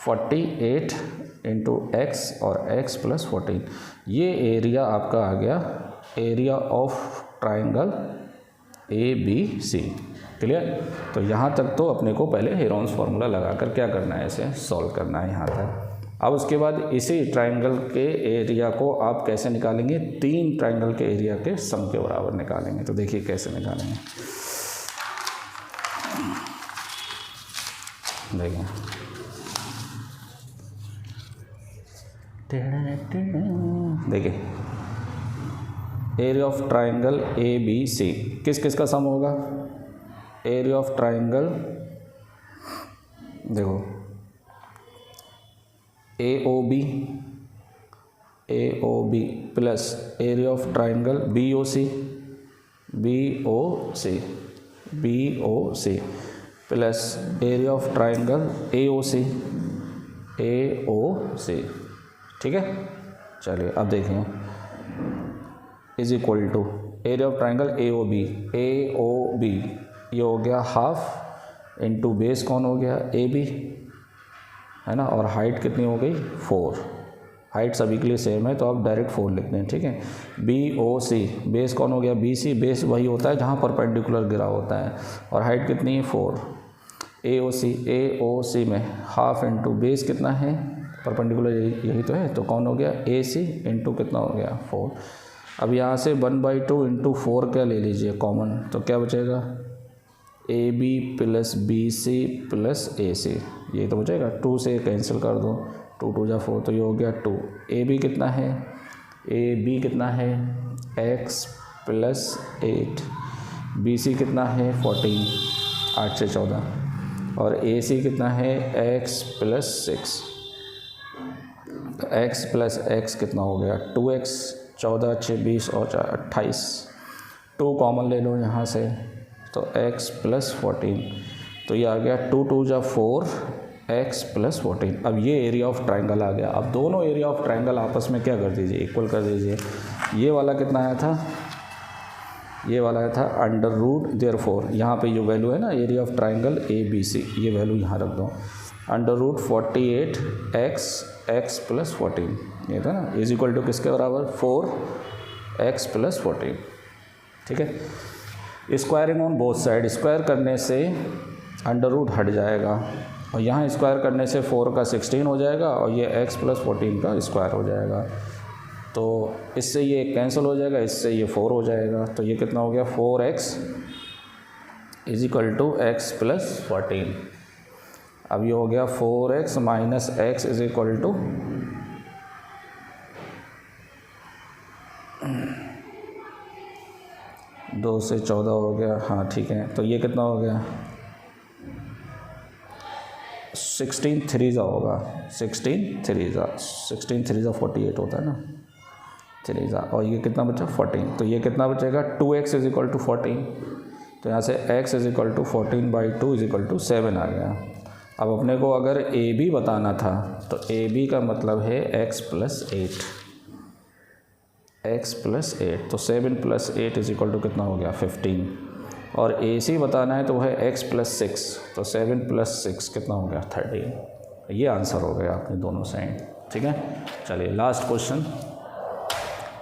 48 इंटू x और x + 14, ये एरिया आपका आ गया area of triangle ABC, clear. तो यहाँ तक तो अपने को पहले हेरोन्स फार्मूला लगाकर क्या करना है, इसे सॉल्व करना है यहाँ तक। अब उसके बाद इसी ट्रायंगल के एरिया को आप कैसे निकालेंगे, 3 ट्रायंगल के एरिया के सम के बराबर निकालेंगे। तो देखिए कैसे निकालेंगे, देखिए एरिया ऑफ ट्रायंगल ABC किस किस का सम होगा, एरिया ऑफ ट्रायंगल देखो AOB plus area of triangle BOC plus area of triangle AOC, ठीक है। चलिए अब देखें, is equal to area of triangle AOB, ये हो गया हाफ इंटू बेस कौन हो गया AB, है ना, और हाइट कितनी हो गई 4, हाइट सभी के लिए सेम है तो आप डायरेक्ट 4 लिख दें, ठीक है। BOC, बेस कौन हो गया, BC, बेस वही होता है जहाँ परपेंडिकुलर गिरा होता है, और हाइट कितनी है 4। AOC में हाफ इंटू बेस कितना है, परपेंडिकुलर यही तो है, तो कौन हो गया AC इंटू कितना हो गया 4। अब यहाँ से 1/2 इंटू 4 क्या ले लीजिए कॉमन, तो क्या बचेगा AB plus BC plus AC, ये तो बचेगा। 2 से कैंसिल कर दो, 2 2 जा 4, तो ये हो गया 2। AB कितना है, AB कितना है x प्लस 8, BC कितना है 14, 8 से 14, और AC कितना है x प्लस 6, तो x प्लस x कितना हो गया 2x, 14 6 20 और 4 28, 2 कॉमन ले लो यहाँ से, तो x प्लस 14, तो ये आ गया 2 2 जा 4 x प्लस 14। अब ये एरिया ऑफ ट्राइंगल आ गया। अब दोनों एरिया ऑफ ट्राइंगल आपस में क्या कर दीजिए, इक्वल कर दीजिए। ये वाला कितना आया था, ये वाला आया था अंडर रूट, देयरफॉर यहाँ पे जो वैल्यू है ना एरिया ऑफ ट्राइंगल ABC, ये वैल्यू यहाँ रख दो, अंडर रूट 48x प्लस 14, ये था ना, इज इक्वल टू किसके बराबर 4x प्लस 14, ठीक है। Squaring on both side, square करने से अंडर रूट हट जाएगा, और यहाँ स्क्वायर करने से 4 का 16 हो जाएगा, और ये x प्लस 14 का स्क्वायर हो जाएगा, तो इससे ये कैंसिल हो जाएगा, इससे ये 4 हो जाएगा, तो ये कितना हो गया 4x is equal to x plus 14। अब ये हो गया 4x minus x is equal to 2 से 14 हो गया, हाँ ठीक है। तो ये कितना हो गया 16 3 होगा, 16 3 48 होता है ना, 3 और ये कितना बचा 14, तो ये कितना बचेगा 2x इज इक्वल टू 14, तो यहाँ से x is equal to 14/2 is equal to 7 आ गया। अब अपने को अगर AB बताना था तो AB का मतलब है x प्लस 8, तो 7 प्लस 8 इज इक्वल टू कितना हो गया 15, और AC बताना है तो वह है x प्लस 6, तो 7 प्लस 6 कितना हो गया 13। ये आंसर हो गया आपने दोनों साइड, ठीक है। चलिए लास्ट क्वेश्चन,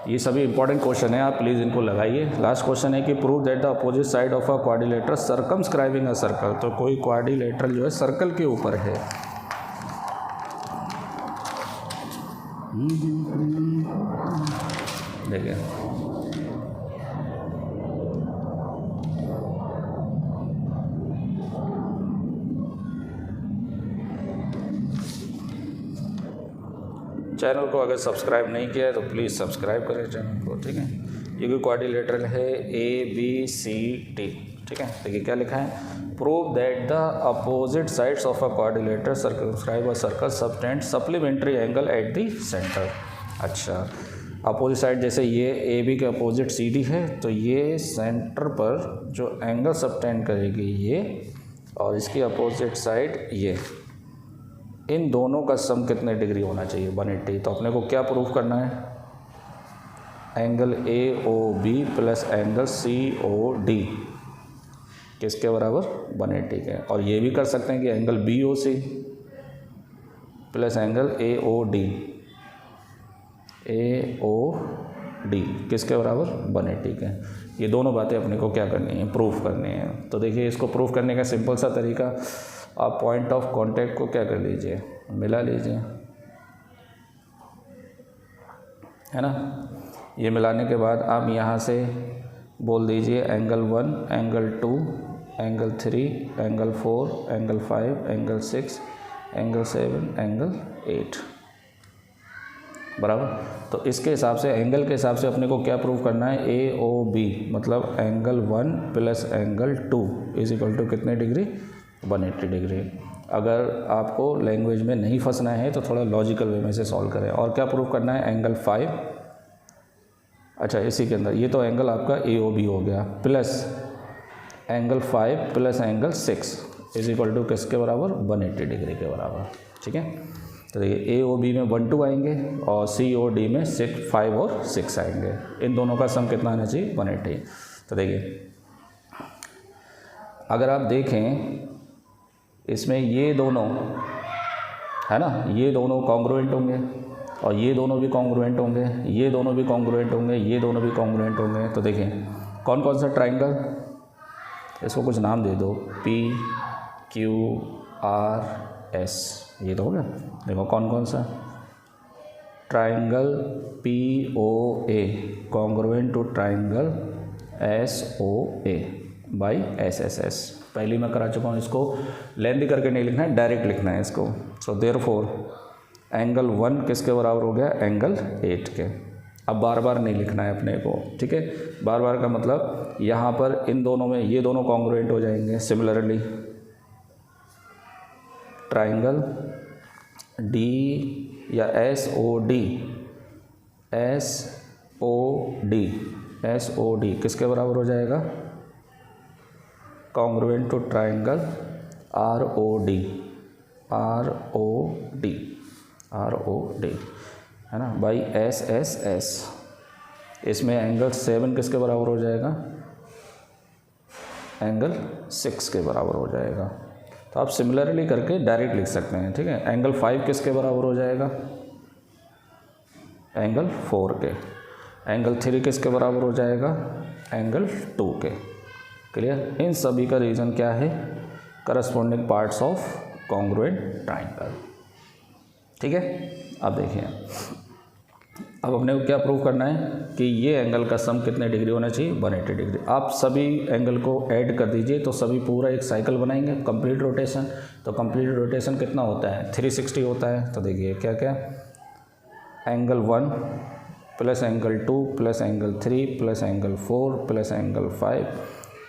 ये सभी इंपॉर्टेंट क्वेश्चन है, आप प्लीज़ इनको लगाइए। लास्ट क्वेश्चन है कि prove that the opposite side of a quadrilateral circumscribing a circle, तो कोई क्वाड्रिलेटरल जो है सर्कल के ऊपर है, देखिए चैनल को अगर सब्सक्राइब नहीं किया है तो प्लीज़ सब्सक्राइब करें चैनल को, ठीक है। ये कोई क्वाड्रिलेटरल है ABCD, ठीक है। देखिए क्या लिखा है, prove that the opposite sides of a quadrilateral circumscribe a circle subtend supplementary angle at the centre. अच्छा, अपोजिट साइड जैसे ये AB के अपोजिट CD है, तो ये सेंटर पर जो एंगल सबटेंड करेगी ये, और इसकी अपोजिट साइड ये, इन दोनों का सम कितने डिग्री होना चाहिए 180। तो अपने को क्या प्रूफ करना है, angle AOB plus angle COD किसके बराबर 180 के, और ये भी कर सकते हैं कि angle BOC plus angle AOD किसके बराबर 180 के। ये दोनों बातें अपने को क्या करनी है, प्रूफ करनी है। तो देखिए इसको प्रूफ करने का सिंपल सा तरीका, आप पॉइंट ऑफ कांटेक्ट को क्या कर लीजिए, मिला लीजिए, है ना। ये मिलाने के बाद आप यहाँ से बोल दीजिए angle 1, angle 2, angle 3, angle 4, angle 5, angle 6, angle 7, angle 8, बराबर। तो इसके हिसाब से, एंगल के हिसाब से अपने को क्या प्रूव करना है, AOB मतलब angle 1 plus angle 2 is equal to कितने डिग्री 180 डिग्री। अगर आपको लैंग्वेज में नहीं फंसना है तो थोड़ा लॉजिकल वे में से सॉल्व करें। और क्या प्रूव करना है, एंगल 5, अच्छा इसी के अंदर ये तो एंगल आपका AOB हो गया, plus angle 5 plus angle 6 is equal to किसके बराबर 180 डिग्री के बराबर, ठीक है। तो देखिए AOB में 1 2 आएंगे और COD में 6 5 और 6 आएंगे, इन दोनों का सम कितना आना चाहिए 180। तो देखिए अगर आप देखें इसमें ये दोनों है ना, ये दोनों कॉन्ग्रुएंट होंगे, और ये दोनों भी कॉन्ग्रुएंट होंगे, ये दोनों भी कॉन्ग्रुएंट होंगे, ये दोनों भी कॉन्ग्रुएंट होंगे। तो देखिए कौन कौन सा ट्राइंगल, इसको कुछ नाम दे दो, PQRS, ये तो हो गया। देखो कौन कौन सा triangle POA congruent to triangle SOA by SSS। पहली मैं करा चुका हूँ, इसको लेंथ करके नहीं लिखना है, डायरेक्ट लिखना है इसको। सो देयरफॉर एंगल 1 किसके बराबर हो गया, एंगल 8 के। अब बार बार नहीं लिखना है अपने को, ठीक है। बार बार का मतलब यहाँ पर इन दोनों में ये दोनों कॉन्ग्रुएंट हो जाएंगे। सिमिलरली ट्राइंगल D या SOD किसके बराबर हो जाएगा, कॉन्ग्रुएंट टू ट्राइंगल ROD है ना, बाई SSS। इसमें एंगल 7 किसके बराबर हो जाएगा, एंगल 6 के बराबर हो जाएगा। तो आप सिमिलरली करके डायरेक्ट लिख सकते हैं, ठीक है। एंगल 5 किसके बराबर हो जाएगा, एंगल 4 के। एंगल 3 किसके बराबर हो जाएगा, एंगल 2 के। क्लियर। इन सभी का रीज़न क्या है, corresponding parts of congruent triangle, ठीक है। अब देखिए, अब अपने को क्या प्रूव करना है कि ये एंगल का सम कितने डिग्री होना चाहिए, 180 डिग्री। आप सभी एंगल को ऐड कर दीजिए तो सभी पूरा एक साइकिल बनाएंगे, कंप्लीट रोटेशन। तो कंप्लीट रोटेशन कितना होता है, 360 होता है। तो देखिए क्या क्या, angle 1 plus angle 2 plus angle 3 plus angle 4 plus angle 5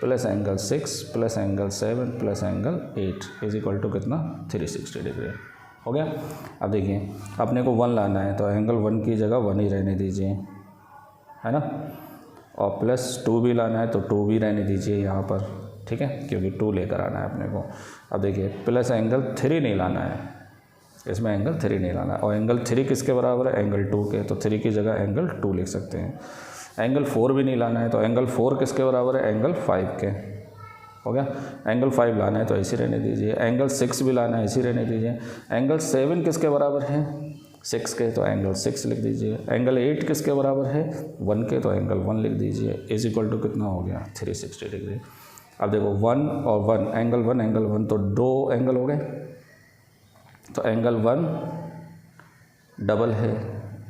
plus angle 6 plus angle 7 plus angle 8 is equal to कितना, 360 डिग्री हो गया। अब देखिए अपने को 1 लाना है, तो एंगल 1 की जगह 1 ही रहने दीजिए, है ना। और प्लस 2 भी लाना है तो 2 भी रहने दीजिए यहाँ पर, ठीक है, क्योंकि 2 लेकर आना है अपने को। अब देखिए प्लस एंगल 3 नहीं लाना है, इसमें एंगल 3 नहीं लाना है। और एंगल 3 किसके बराबर है, एंगल 2 के। तो 3 की जगह एंगल 2 लिख सकते हैं। एंगल 4 भी नहीं लाना है, तो एंगल 4 किसके बराबर है, एंगल 5 के। हो गया। एंगल 5 लाना है तो ऐसे रहने दीजिए। एंगल 6 भी लाना है, ऐसे रहने दीजिए। एंगल 7 किसके बराबर है, 6 के, तो एंगल 6 लिख दीजिए। एंगल 8 किसके बराबर है, 1 के, तो एंगल 1 लिख दीजिए। इज इक्वल टू कितना हो गया, 360 डिग्री। अब देखो 1 और 1, एंगल 1 तो 2 एंगल हो गए। तो एंगल 1 डबल है,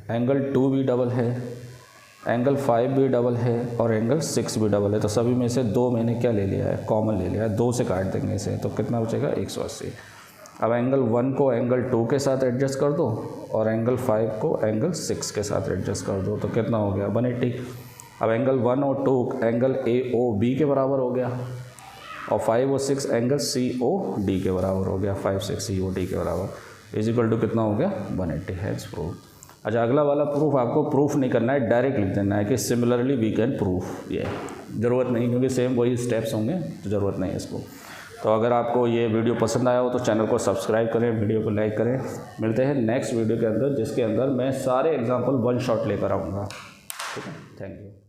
एंगल 2 भी डबल है, एंगल 5 भी डबल है और एंगल 6 भी डबल है। तो सभी में से 2 मैंने क्या ले लिया है, कॉमन ले लिया है। 2 से काट देंगे इसे, तो कितना बचेगा, 180। अब एंगल 1 को एंगल 2 के साथ एडजस्ट कर दो और एंगल 5 को एंगल 6 के साथ एडजस्ट कर दो, तो कितना हो गया, 180। अब एंगल 1 और 2 एंगल AOB के बराबर हो गया और 5 और 6 एंगल COD के बराबर हो गया, 5 6 COD के बराबर। इज इक्वल टू कितना हो गया, 180 हैज़ प्रूफ। अच्छा, अगला वाला प्रूफ आपको प्रूफ नहीं करना है, डायरेक्ट लिख देना है कि सिमिलरली वी कैन प्रूफ। ये ज़रूरत नहीं, क्योंकि सेम वही स्टेप्स होंगे, तो ज़रूरत नहीं है इसको। तो अगर आपको ये वीडियो पसंद आया हो तो चैनल को सब्सक्राइब करें, वीडियो को लाइक करें। मिलते हैं नेक्स्ट वीडियो के अंदर, जिसके अंदर मैं सारे एग्जाम्पल 1 शॉट लेकर आऊँगा। ठीक है, थैंक यू।